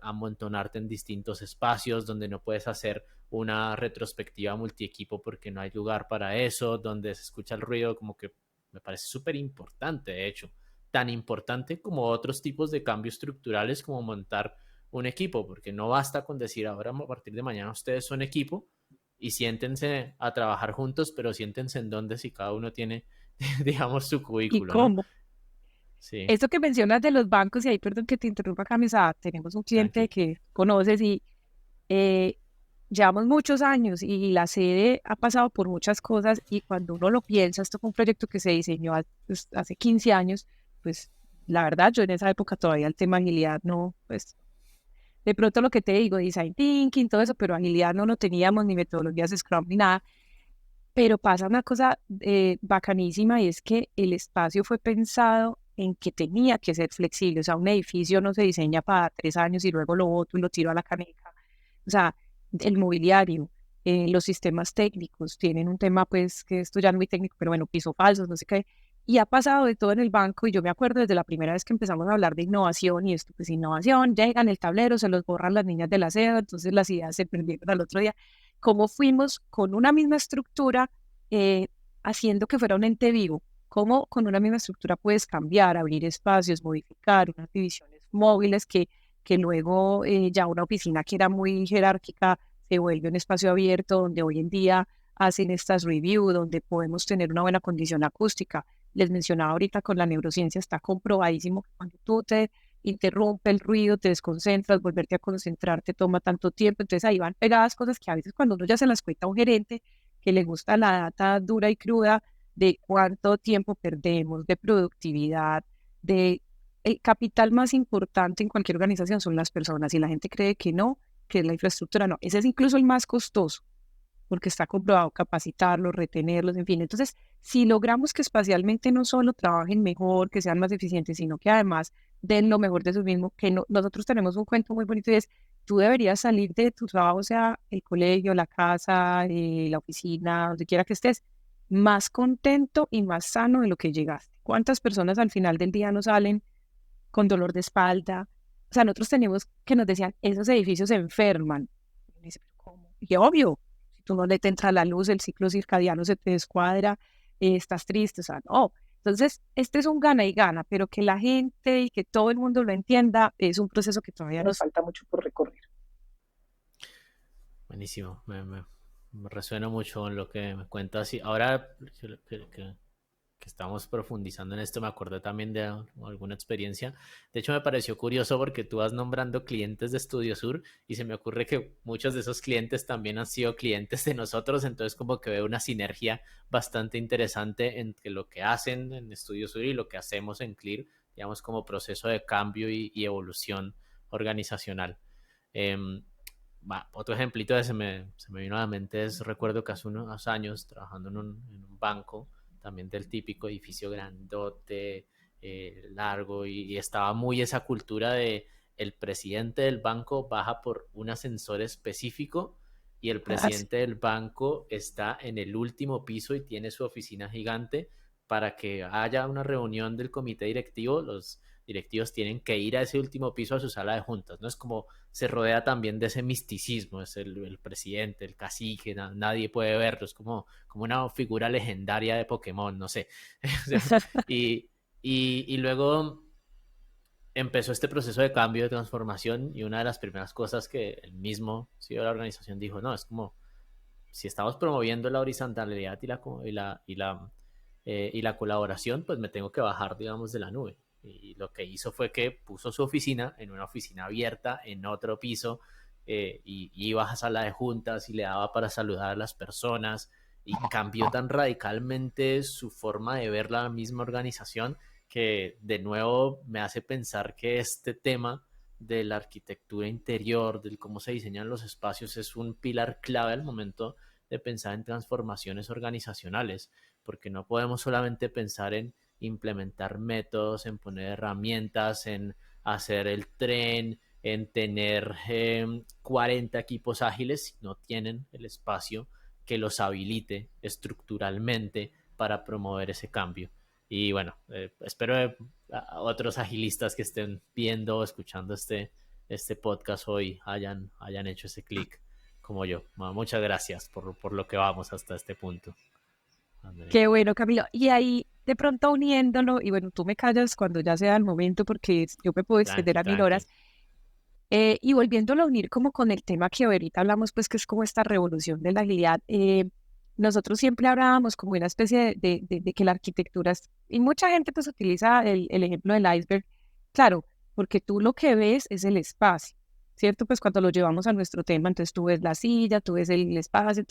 amontonarte en distintos espacios, donde no puedes hacer una retrospectiva multiequipo porque no hay lugar para eso, donde se escucha el ruido, como que me parece súper importante, de hecho, tan importante como otros tipos de cambios estructurales como montar un equipo, porque no basta con decir ahora a partir de mañana ustedes son equipo y siéntense a trabajar juntos, pero siéntense en donde si cada uno tiene, digamos, su ¿Y cubículo, ¿no? cómo? Sí, Esto que mencionas de los bancos, y ahí perdón que te interrumpa, Camisa, tenemos un cliente tranqui. que conoces y eh, llevamos muchos años y la sede ha pasado por muchas cosas y cuando uno lo piensa, esto fue un proyecto que se diseñó pues, hace 15 años, pues la verdad yo en esa época todavía el tema agilidad no, pues de pronto lo que te digo, design thinking, todo eso, pero agilidad no lo teníamos, ni metodologías Scrum, ni nada. Pero pasa una cosa bacanísima y es que el espacio fue pensado en que tenía que ser flexible. O sea, un edificio no se diseña para 3 años y luego lo boto y lo tiro a la caneca. O sea, el mobiliario, los sistemas técnicos tienen un tema, pues, que esto ya no es muy técnico, pero bueno, piso falsos, no sé qué. Y ha pasado de todo en el banco y yo me acuerdo desde la primera vez que empezamos a hablar de innovación y esto, pues innovación, llegan el tablero, se los borran las niñas de la seda, entonces las ideas se perdieron al otro día. Cómo fuimos con una misma estructura eh, haciendo que fuera un ente vivo. Cómo con una misma estructura puedes cambiar, abrir espacios, modificar unas divisiones móviles que luego ya una oficina que era muy jerárquica se vuelve un espacio abierto donde hoy en día hacen estas reviews, donde podemos tener una buena condición acústica. Les mencionaba ahorita con la neurociencia, está comprobadísimo que cuando tú te interrumpe el ruido, te desconcentras, volverte a concentrar te toma tanto tiempo. Entonces ahí van pegadas cosas que a veces cuando uno ya se las cuenta a un gerente que le gusta la data dura y cruda de cuánto tiempo perdemos, de productividad, de el capital más importante en cualquier organización son las personas y la gente cree que no, que es la infraestructura, no, ese es incluso el más costoso porque está comprobado capacitarlos, retenerlos, en fin. Entonces, si logramos que espacialmente no solo trabajen mejor, que sean más eficientes, sino que además den lo mejor de sus mismos, que nosotros tenemos un cuento muy bonito y es, tú deberías salir de tu trabajo, sea el colegio, la casa, la oficina, donde quiera que estés, más contento y más sano de lo que llegaste. ¿Cuántas personas al final del día no salen con dolor de espalda? O sea, nosotros tenemos que nos decían, esos edificios se enferman. Y uno dice, ¿pero cómo? Y obvio, si tú no le te entra la luz, el ciclo circadiano se te descuadra, estás triste, o sea, no. Entonces, este es un gana y gana, pero que la gente y que todo el mundo lo entienda es un proceso que todavía nos falta mucho por recorrer. Buenísimo, me resuena mucho con lo que me cuentas. Y ahora que que estamos profundizando en esto, me acordé también de alguna experiencia. De hecho, me pareció curioso porque tú vas nombrando clientes de Estudio Sur y se me ocurre que muchos de esos clientes también han sido clientes de nosotros, entonces como que veo una sinergia bastante interesante entre lo que hacen en Estudio Sur y lo que hacemos en Clear, digamos, como proceso de cambio y evolución organizacional. Eh, Otro ejemplito que se me vino a la mente es, recuerdo que hace unos años, trabajando en un banco, también del típico edificio grandote, largo, y estaba muy esa cultura de el presidente del banco baja por un ascensor específico y el Ah, sí. presidente del banco está en el último piso y tiene su oficina gigante para que haya una reunión del comité directivo. Los directivos tienen que ir a ese último piso a su sala de juntas, ¿no? Es como se rodea también de ese misticismo, es el presidente, el cacique, nadie puede verlo, es como una figura legendaria de Pokémon, no sé. y, y luego empezó este proceso de cambio, de transformación, y una de las primeras cosas que el mismo CEO de la organización dijo, no, es como si estamos promoviendo la horizontalidad y la colaboración, pues me tengo que bajar, digamos, de la nube. Y lo que hizo fue que puso su oficina en una oficina abierta en otro piso, y iba a sala de juntas y le daba para saludar a las personas y cambió tan radicalmente su forma de ver la misma organización que de nuevo me hace pensar que este tema de la arquitectura interior, del cómo se diseñan los espacios, es un pilar clave al momento de pensar en transformaciones organizacionales, porque no podemos solamente pensar en implementar métodos, en poner herramientas, en hacer el tren, en tener 40 equipos ágiles si no tienen el espacio que los habilite estructuralmente para promover ese cambio. Y bueno, espero a otros agilistas que estén viendo o escuchando este podcast hoy hayan hecho ese clic como yo. Muchas gracias por lo que vamos hasta este punto, André. Qué bueno, Camilo. Y ahí, de pronto uniéndolo, y bueno, tú me callas cuando ya sea el momento porque yo me puedo extender Tranqui, a mil horas, tranqui. y volviéndolo a unir como con el tema que ahorita hablamos, pues que es como esta revolución de la agilidad. Nosotros siempre hablábamos como una especie de que la arquitectura, y mucha gente pues utiliza el ejemplo del iceberg, claro, porque tú lo que ves es el espacio, ¿cierto? Pues cuando lo llevamos a nuestro tema, entonces tú ves la silla, tú ves el espacio,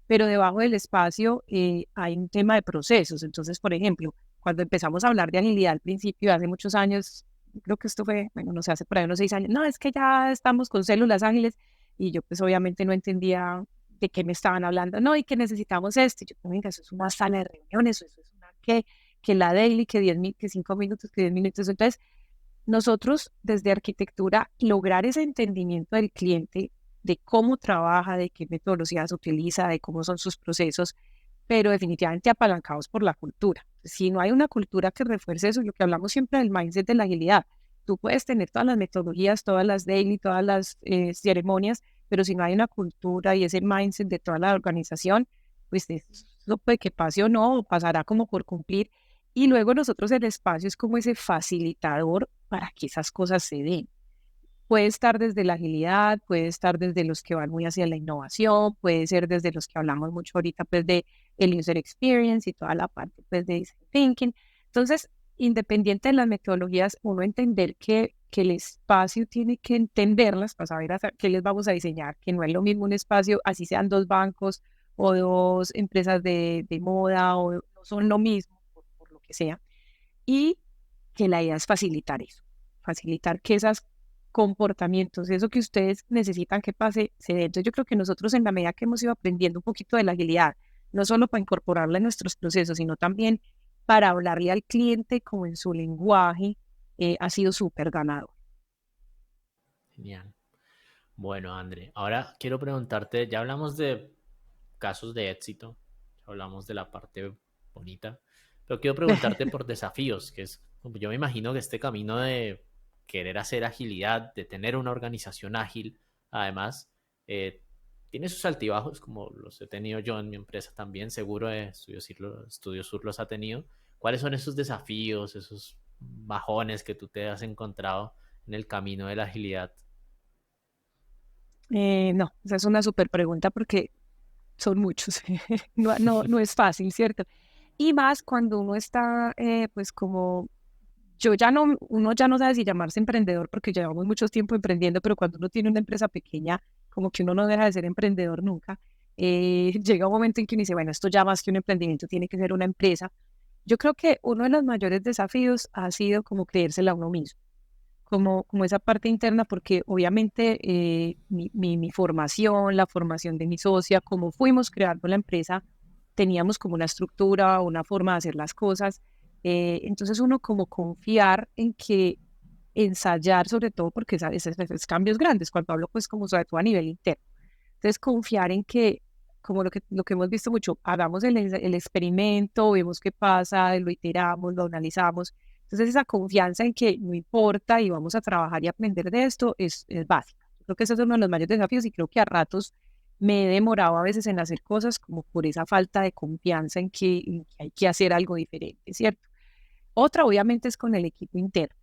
pero debajo del espacio hay un tema de procesos. Entonces, por ejemplo, cuando empezamos a hablar de agilidad al principio, hace muchos años, creo que esto fue, bueno, no sé, hace por ahí unos 6 años, no, es que ya estamos con células ágiles, y yo pues obviamente no entendía de qué me estaban hablando, no, y que necesitamos esto, y yo, venga, eso es una sala de reuniones, eso es una que la daily, que 10 que 5 minutos, que 10 minutos. Entonces, nosotros desde arquitectura, lograr ese entendimiento del cliente, de cómo trabaja, de qué metodologías utiliza, de cómo son sus procesos, pero definitivamente apalancados por la cultura. Si no hay una cultura que refuerce eso, lo que hablamos siempre del mindset de la agilidad, tú puedes tener todas las metodologías, todas las daily, todas las ceremonias, pero si no hay una cultura y ese mindset de toda la organización, pues eso puede que pase o no, o pasará como por cumplir. Y luego nosotros el espacio es como ese facilitador para que esas cosas se den. Puede estar desde la agilidad, puede estar desde los que van muy hacia la innovación, puede ser desde los que hablamos mucho ahorita, pues de el user experience y toda la parte pues de design thinking. Entonces, independiente de las metodologías, uno entender que el espacio tiene que entenderlas para saber qué les vamos a diseñar, que no es lo mismo un espacio, así sean dos bancos o dos empresas de moda, o no son lo mismo, por lo que sea, y que la idea es facilitar eso, facilitar que esos comportamientos, eso que ustedes necesitan que pase, se dé. Entonces yo creo que nosotros en la medida que hemos ido aprendiendo un poquito de la agilidad, no solo para incorporarla en nuestros procesos, sino también para hablarle al cliente como en su lenguaje, ha sido súper ganador. Genial. Bueno, André, ahora quiero preguntarte, ya hablamos de casos de éxito, ya hablamos de la parte bonita, pero quiero preguntarte por desafíos, que es, yo me imagino que este camino de querer hacer agilidad, de tener una organización ágil, además, eh, tiene sus altibajos, como los he tenido yo en mi empresa también, seguro Estudio Sur los ha tenido. ¿Cuáles son esos desafíos, esos bajones que tú te has encontrado en el camino de la agilidad? No, esa es una súper pregunta porque son muchos. No, no, no es fácil, ¿cierto? Y más cuando uno está, pues como yo ya no, uno ya no sabe si llamarse emprendedor porque llevamos mucho tiempo emprendiendo, pero cuando uno tiene una empresa pequeña, como que uno no deja de ser emprendedor nunca. Llega un momento en que uno dice, bueno, esto ya más que un emprendimiento tiene que ser una empresa. Yo creo que uno de los mayores desafíos ha sido como creérsela a uno mismo, como esa parte interna, porque obviamente mi formación, la formación de mi socia, como fuimos creando la empresa, teníamos como una estructura, una forma de hacer las cosas. Entonces uno como confiar en que ensayar sobre todo, porque es cambios grandes, cuando hablo pues como sobre todo a nivel interno. Entonces confiar en que, como lo que hemos visto mucho, hagamos el experimento, vemos qué pasa, lo iteramos, lo analizamos. Entonces esa confianza en que no importa y vamos a trabajar y aprender de esto es básica. Yo creo que ese es uno de los mayores desafíos y creo que a ratos me he demorado a veces en hacer cosas como por esa falta de confianza en que hay que hacer algo diferente, ¿cierto? Otra obviamente es con el equipo interno.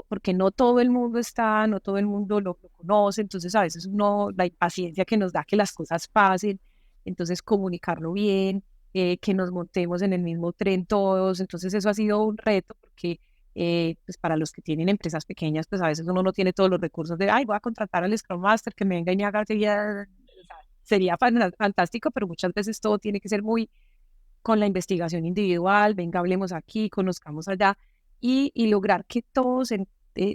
Porque no todo el mundo está, no todo el mundo lo conoce, entonces a veces uno, la impaciencia que nos da que las cosas pasen, entonces comunicarlo bien, que nos montemos en el mismo tren todos, entonces eso ha sido un reto porque pues para los que tienen empresas pequeñas, pues a veces uno no tiene todos los recursos de, ay, voy a contratar al Scrum Master que me venga y me haga, sería fantástico, pero muchas veces todo tiene que ser muy con la investigación individual, venga, hablemos aquí, conozcamos allá y lograr que todos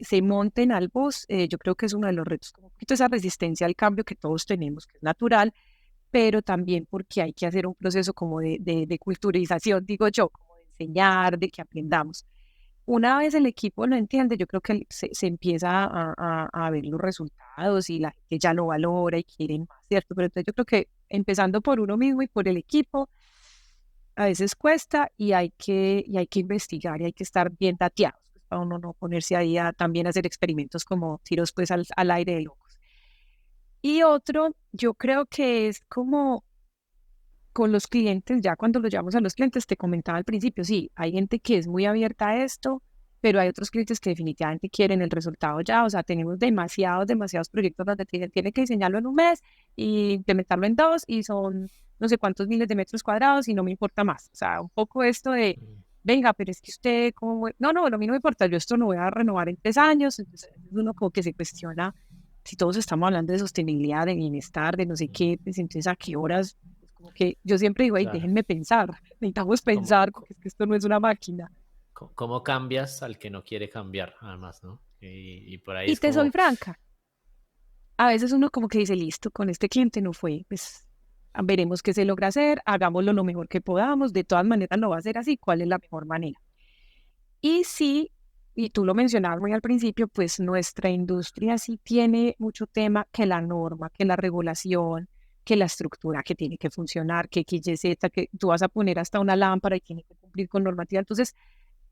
se monten al bus, yo creo que es uno de los retos, como un poquito esa resistencia al cambio que todos tenemos, que es natural, pero también porque hay que hacer un proceso como de culturización, digo yo, como de enseñar, de que aprendamos. Una vez el equipo lo entiende, yo creo que se empieza a ver los resultados y la gente ya lo valora y quieren más, ¿cierto? Pero entonces yo creo que empezando por uno mismo y por el equipo, a veces cuesta y hay que investigar y hay que estar bien dateados, pues, para uno no ponerse ahí a también hacer experimentos como tiros pues al aire de locos. Y otro, yo creo que es como con los clientes, ya cuando lo llevamos a los clientes, te comentaba al principio, sí, hay gente que es muy abierta a esto, pero hay otros clientes que definitivamente quieren el resultado ya, o sea, tenemos demasiados proyectos donde tiene que diseñarlo en un mes y implementarlo en dos y son no sé cuántos miles de metros cuadrados y no me importa más, o sea, un poco esto de, Mm. venga, pero es que usted, ¿cómo? No, no, a mí no me importa, yo esto no voy a renovar en 3 años, entonces uno como que se cuestiona si todos estamos hablando de sostenibilidad, de bienestar, de no sé qué, pues entonces a qué horas como que yo siempre digo, ay, Claro. déjenme pensar, necesitamos ¿Cómo, pensar porque es que esto no es una máquina. cómo cambias al que no quiere cambiar, además, ¿no? Y por ahí Y es te soy como, franca, a veces uno como que dice, listo, con este cliente no fue, pues veremos qué se logra hacer, hagámoslo lo mejor que podamos, de todas maneras lo va a hacer así, ¿cuál es la mejor manera? Y sí, y tú lo mencionabas muy al principio, pues nuestra industria sí tiene mucho tema que la norma, que la regulación, que la estructura que tiene que funcionar, que X, Y, Z, que tú vas a poner hasta una lámpara y tiene que cumplir con normativa. Entonces,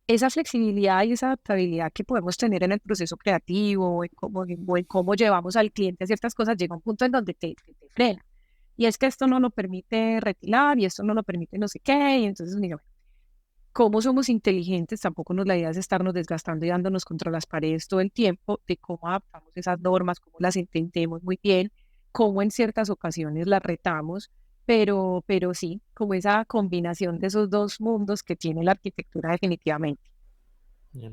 esa flexibilidad y esa adaptabilidad que podemos tener en el proceso creativo o en cómo llevamos al cliente a ciertas cosas, llega un punto en donde te frena. Y es que esto no lo permite retirar y esto no lo permite no sé qué. Y entonces, mira, cómo somos inteligentes, tampoco la idea es estarnos desgastando y dándonos contra las paredes todo el tiempo, de cómo adaptamos esas normas, cómo las entendemos muy bien, cómo en ciertas ocasiones las retamos, pero sí, como esa combinación de esos dos mundos que tiene la arquitectura definitivamente.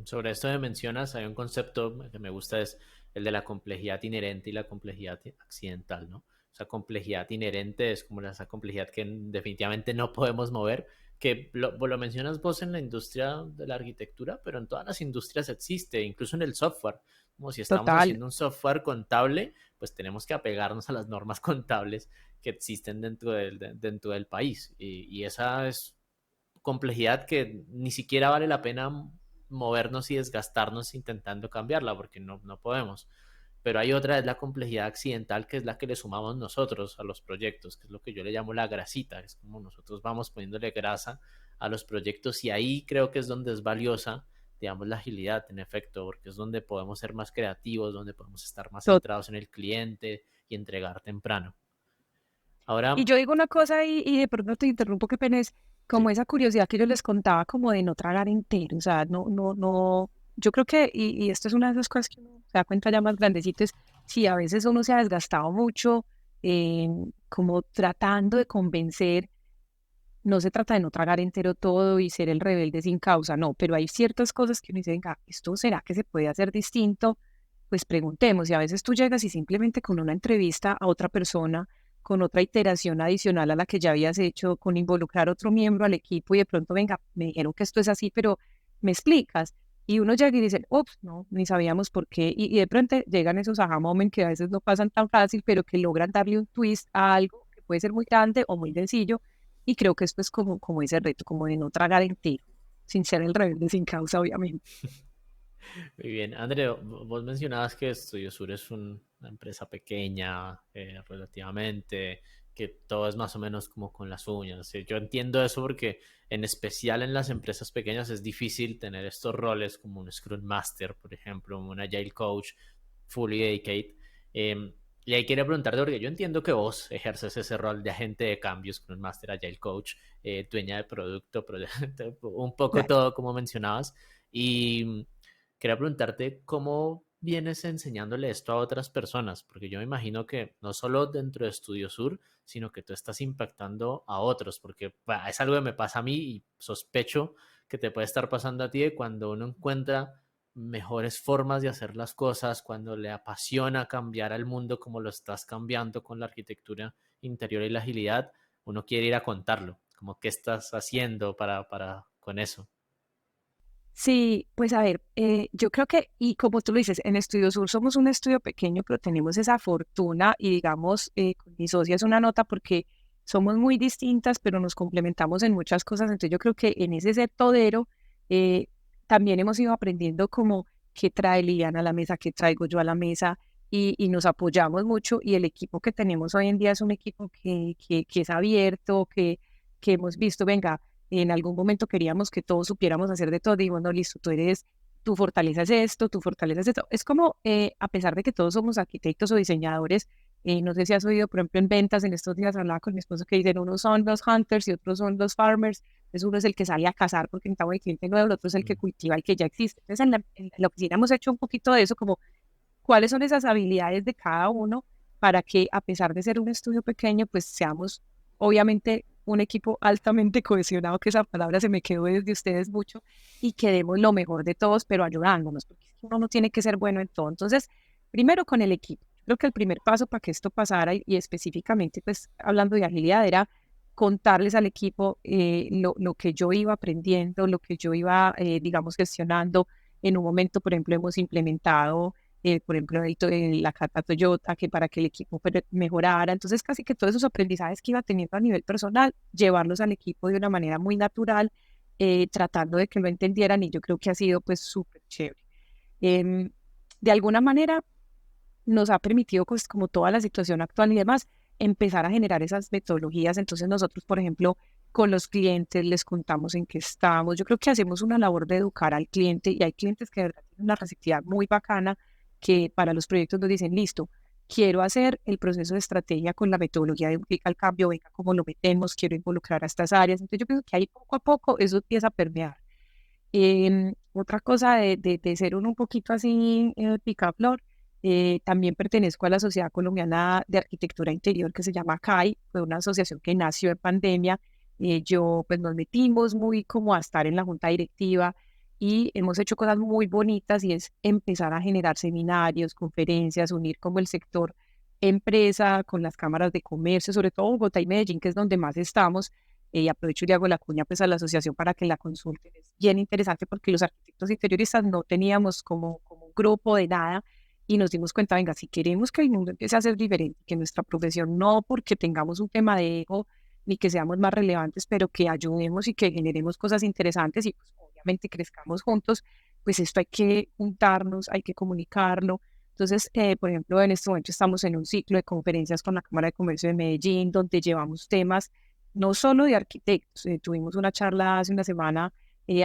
sobre esto que mencionas, hay un concepto que me gusta, es el de la complejidad inherente y la complejidad accidental, ¿no? O sea, complejidad inherente es como esa complejidad que definitivamente no podemos mover, que lo mencionas vos en la industria de la arquitectura, pero en todas las industrias existe, incluso en el software. Como si estamos Total, haciendo un software contable, pues tenemos que apegarnos a las normas contables que existen dentro del país. Y esa es complejidad que ni siquiera vale la pena movernos y desgastarnos intentando cambiarla, porque no podemos. Pero hay otra, es la complejidad accidental, que es la que le sumamos nosotros a los proyectos, que es lo que yo le llamo la grasita, es como nosotros vamos poniéndole grasa a los proyectos, y ahí creo que es donde es valiosa, digamos, la agilidad, en efecto, porque es donde podemos ser más creativos, donde podemos estar más total. centrados en el cliente y entregar temprano. Y Ahora, yo digo una cosa y de pronto te interrumpo, qué pena, es como sí, esa curiosidad que yo les contaba, como de no tragar entero, o sea, no, yo creo que, y esto es una de esas cosas que uno se da cuenta ya más grandecito, es si a veces uno se ha desgastado mucho, como tratando de convencer, no se trata de no tragar entero todo y ser el rebelde sin causa, no, pero hay ciertas cosas que uno dice, venga, ¿esto será que se puede hacer distinto? Pues preguntemos, y a veces tú llegas y simplemente con una entrevista a otra persona, con otra iteración adicional a la que ya habías hecho, con involucrar otro miembro al equipo y de pronto, venga, me dijeron que esto es así, pero ¿me explicas? Y uno llega y dice, ups, no, ni sabíamos por qué, y de pronto llegan esos aha moments que a veces no pasan tan fácil, pero que logran darle un twist a algo que puede ser muy grande o muy sencillo, y creo que esto es como ese reto, como de no tragar entero, sin ser el rebelde sin causa, obviamente. Muy bien, André, vos mencionabas que Estudio Sur es una empresa pequeña, relativamente, que todo es más o menos como con las uñas. ¿Sí? Yo entiendo eso porque en especial en las empresas pequeñas es difícil tener estos roles como un Scrum Master, por ejemplo, un Agile Coach, fully dedicated. Y ahí quería preguntarte, porque yo entiendo que vos ejerces ese rol de agente de cambio, Scrum Master, Agile Coach, dueña de producto, un poco Gracias. todo como mencionabas. Y quería preguntarte cómo vienes enseñándole esto a otras personas, porque yo me imagino que no solo dentro de Estudio Sur, sino que tú estás impactando a otros, porque es algo que me pasa a mí y sospecho que te puede estar pasando a ti de cuando uno encuentra mejores formas de hacer las cosas, cuando le apasiona cambiar al mundo como lo estás cambiando con la arquitectura interior y la agilidad, uno quiere ir a contarlo, como qué estás haciendo con eso. Sí, pues a ver, yo creo que, y como tú lo dices, en Estudio Sur somos un estudio pequeño, pero tenemos esa fortuna y digamos, con mi socia es una nota porque somos muy distintas, pero nos complementamos en muchas cosas. Entonces yo creo que en ese ser todero eh, también hemos ido aprendiendo como qué trae Liliana a la mesa, qué traigo yo a la mesa y nos apoyamos mucho y el equipo que tenemos hoy en día es un equipo que es abierto, que hemos visto, venga, en algún momento queríamos que todos supiéramos hacer de todo, digo, no, listo, tu fortaleza es esto, tu fortaleza es esto. Es como, a pesar de que todos somos arquitectos o diseñadores, no sé si has oído, por ejemplo, en ventas, en estos días hablaba con mi esposo que dicen, unos son los hunters y otros son los farmers, entonces uno es el que sale a cazar porque necesitamos el cliente nuevo, el otro es el que cultiva el que ya existe. Entonces en la oficina hemos hecho un poquito de eso, como cuáles son esas habilidades de cada uno para que a pesar de ser un estudio pequeño, pues seamos obviamente un equipo altamente cohesionado, que esa palabra se me quedó desde ustedes mucho, y que demos lo mejor de todos, pero ayudándonos, porque uno no tiene que ser bueno en todo. Entonces, primero con el equipo. Creo que el primer paso para que esto pasara, y específicamente pues hablando de agilidad, era contarles al equipo lo que yo iba aprendiendo, lo que yo iba, digamos, gestionando. En un momento, por ejemplo, hemos implementado por ejemplo, la Cata Toyota, que para que el equipo mejorara. Entonces, casi que todos esos aprendizajes que iba teniendo a nivel personal, llevarlos al equipo de una manera muy natural, tratando de que lo entendieran, y yo creo que ha sido pues súper chévere. Em, de alguna manera nos ha permitido, pues como toda la situación actual y demás, empezar a generar esas metodologías. Entonces nosotros, por ejemplo, con los clientes les contamos en qué estamos. Yo creo que hacemos una labor de educar al cliente y hay clientes que de verdad tienen una receptividad muy bacana que para los proyectos nos dicen, listo, quiero hacer el proceso de estrategia con la metodología de un clic al cambio, venga, cómo lo metemos, quiero involucrar a estas áreas. Entonces yo pienso que ahí poco a poco eso empieza a permear. Otra cosa de ser uno un poquito así picaflor, también pertenezco a la Sociedad Colombiana de Arquitectura Interior que se llama CAI, fue una asociación que nació en pandemia. Yo pues nos metimos muy como a estar en la junta directiva y hemos hecho cosas muy bonitas y es empezar a generar seminarios, conferencias, unir como el sector empresa con las cámaras de comercio, sobre todo Bogotá y Medellín, que es donde más estamos, y aprovecho y le hago la cuña pues a la asociación para que la consulten. Es bien interesante porque los arquitectos interioristas no teníamos como un grupo de nada y nos dimos cuenta, venga, si queremos que el mundo empiece a ser diferente, que nuestra profesión no porque tengamos un tema de ego ni que seamos más relevantes, pero que ayudemos y que generemos cosas interesantes y pues obviamente crezcamos juntos, pues esto hay que juntarnos, hay que comunicarlo. Entonces, por ejemplo, en este momento estamos en un ciclo de conferencias con la Cámara de Comercio de Medellín, donde llevamos temas no solo de arquitectos. Tuvimos una charla hace una semana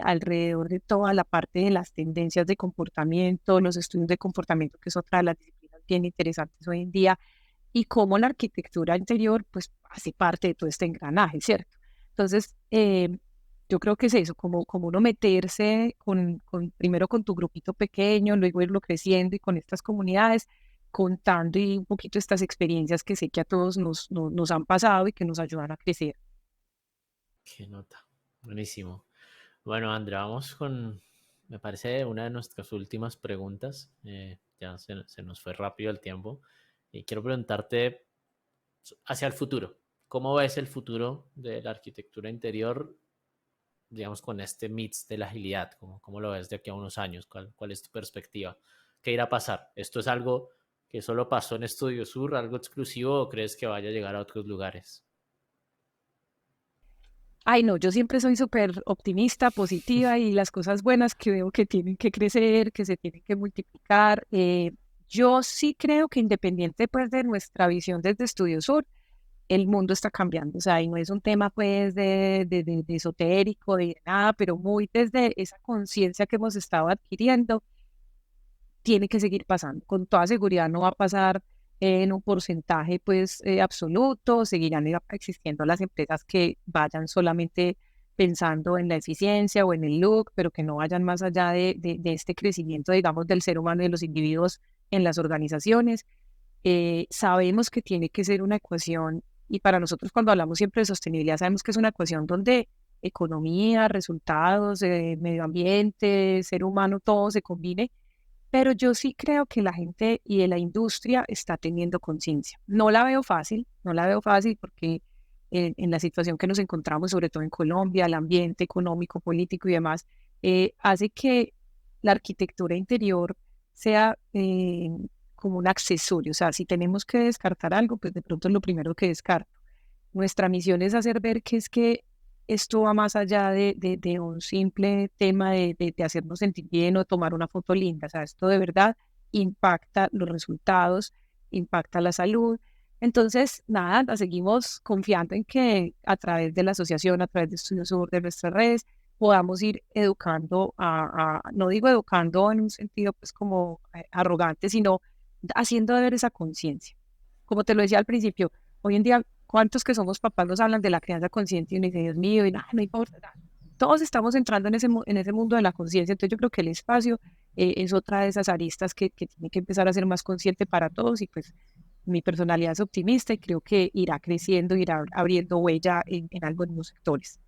alrededor de toda la parte de las tendencias de comportamiento, los estudios de comportamiento, que es otra de las disciplinas bien interesantes hoy en día, y cómo la arquitectura interior pues hace parte de todo este engranaje, ¿cierto? Entonces, yo creo que es eso, como uno meterse primero con tu grupito pequeño, luego irlo creciendo y con estas comunidades, contando y un poquito estas experiencias que sé que a todos nos han pasado y que nos ayudan a crecer. Qué nota. Buenísimo. Bueno, Andrea, vamos con, me parece, una de nuestras últimas preguntas. Ya se nos fue rápido el tiempo. Y quiero preguntarte hacia el futuro. ¿Cómo ves el futuro de la arquitectura interior, digamos, con este mix de la agilidad? ¿Cómo lo ves de aquí a unos años? ¿Cuál es tu perspectiva? ¿Qué irá a pasar? ¿Esto es algo que solo pasó en Estudio Sur, algo exclusivo, o crees que vaya a llegar a otros lugares? Ay, no, yo siempre soy súper optimista, positiva y las cosas buenas que veo que tienen que crecer, que se tienen que multiplicar. Yo sí creo que independiente pues de nuestra visión desde Estudio Sur, el mundo está cambiando. O sea, y no es un tema pues de esotérico, de nada, pero muy desde esa conciencia que hemos estado adquiriendo tiene que seguir pasando. Con toda seguridad no va a pasar en un porcentaje pues absoluto, seguirán existiendo las empresas que vayan solamente pensando en la eficiencia o en el look, pero que no vayan más allá de este crecimiento, digamos, del ser humano y de los individuos en las organizaciones. Sabemos que tiene que ser una ecuación, y para nosotros cuando hablamos siempre de sostenibilidad, sabemos que es una ecuación donde economía, resultados, medio ambiente, ser humano, todo se combine, pero yo sí creo que la gente y de la industria está teniendo conciencia. No la veo fácil, no la veo fácil porque en la situación que nos encontramos, sobre todo en Colombia, el ambiente económico, político y demás, hace que la arquitectura interior sea como un accesorio. O sea, si tenemos que descartar algo, pues de pronto es lo primero que descarto. Nuestra misión es hacer ver que es que esto va más allá de un simple tema de hacernos sentir bien o tomar una foto linda. O sea, esto de verdad impacta los resultados, impacta la salud. Entonces, nada, la seguimos confiando en que a través de la asociación, a través de Estudios Sur, de nuestras redes, podamos ir educando no digo educando en un sentido pues como arrogante, sino haciendo de ver esa conciencia. Como te lo decía al principio, hoy en día, ¿cuántos que somos papás nos hablan de la crianza consciente y uno dice, Dios mío, y nada, no importa, nada? Todos estamos entrando en en ese mundo de la conciencia, entonces yo creo que el espacio es otra de esas aristas que tiene que empezar a ser más consciente para todos, y pues mi personalidad es optimista y creo que irá creciendo, irá abriendo huella en algunos sectores.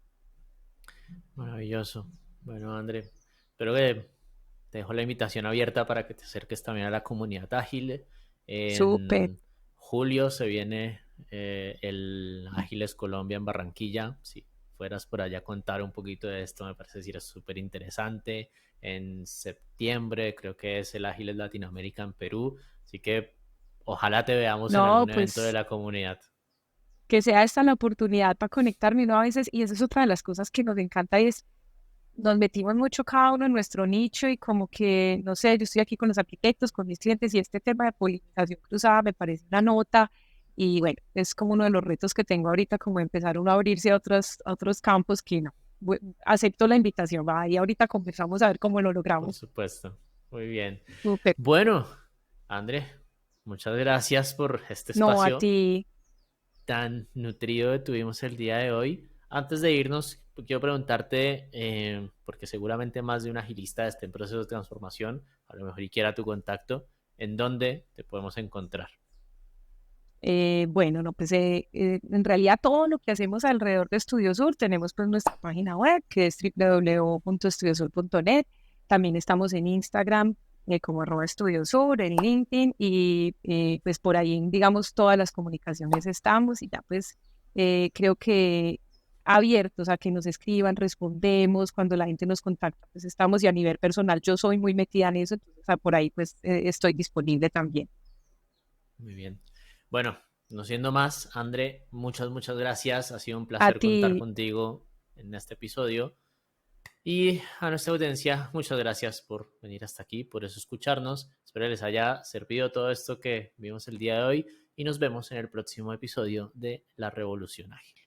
Maravilloso. Bueno, André, espero que te dejo la invitación abierta para que te acerques también a la comunidad ágil. Súper. En julio se viene el Ágiles Colombia en Barranquilla. Si fueras por allá a contar un poquito de esto, me parece decir es súper interesante. En septiembre creo que es el Ágiles Latinoamérica en Perú. Así que ojalá te veamos en No, algún evento de pues la comunidad. que sea esta la oportunidad para conectarme, ¿no? A veces, y esa es otra de las cosas que nos encanta, y es nos metimos mucho cada uno en nuestro nicho y como que, no sé, yo estoy aquí con los arquitectos, con mis clientes, y este tema de polinización cruzada me parece una nota, y bueno, es como uno de los retos que tengo ahorita, como empezar uno a abrirse a otros campos que no. Acepto la invitación, va, y ahorita conversamos a ver cómo lo Por logramos. supuesto. Muy bien. Súper. Bueno, André, muchas gracias por este No, a espacio ti, tan nutrido que tuvimos el día de hoy. Antes de irnos, quiero preguntarte, porque seguramente más de un agilista esté en proceso de transformación, a lo mejor y quiera tu contacto, ¿en dónde te podemos encontrar? bueno, no, pues en realidad todo lo que hacemos alrededor de Estudio Sur, tenemos pues nuestra página web que es www.estudiosur.net. También estamos en Instagram como @estudiosur, en LinkedIn, y pues por ahí, digamos, todas las comunicaciones estamos, y ya pues creo que abiertos a que nos escriban, respondemos, cuando la gente nos contacta, pues estamos, y a nivel personal yo soy muy metida en eso, entonces por ahí pues estoy disponible también. Muy bien. Bueno, no siendo más, André, muchas gracias. Ha sido un A placer contar ti, contigo en este episodio. Y a nuestra audiencia, muchas gracias por venir hasta aquí, por eso escucharnos. Espero les haya servido todo esto que vimos el día de hoy y nos vemos en el próximo episodio de La Revolución Ágil.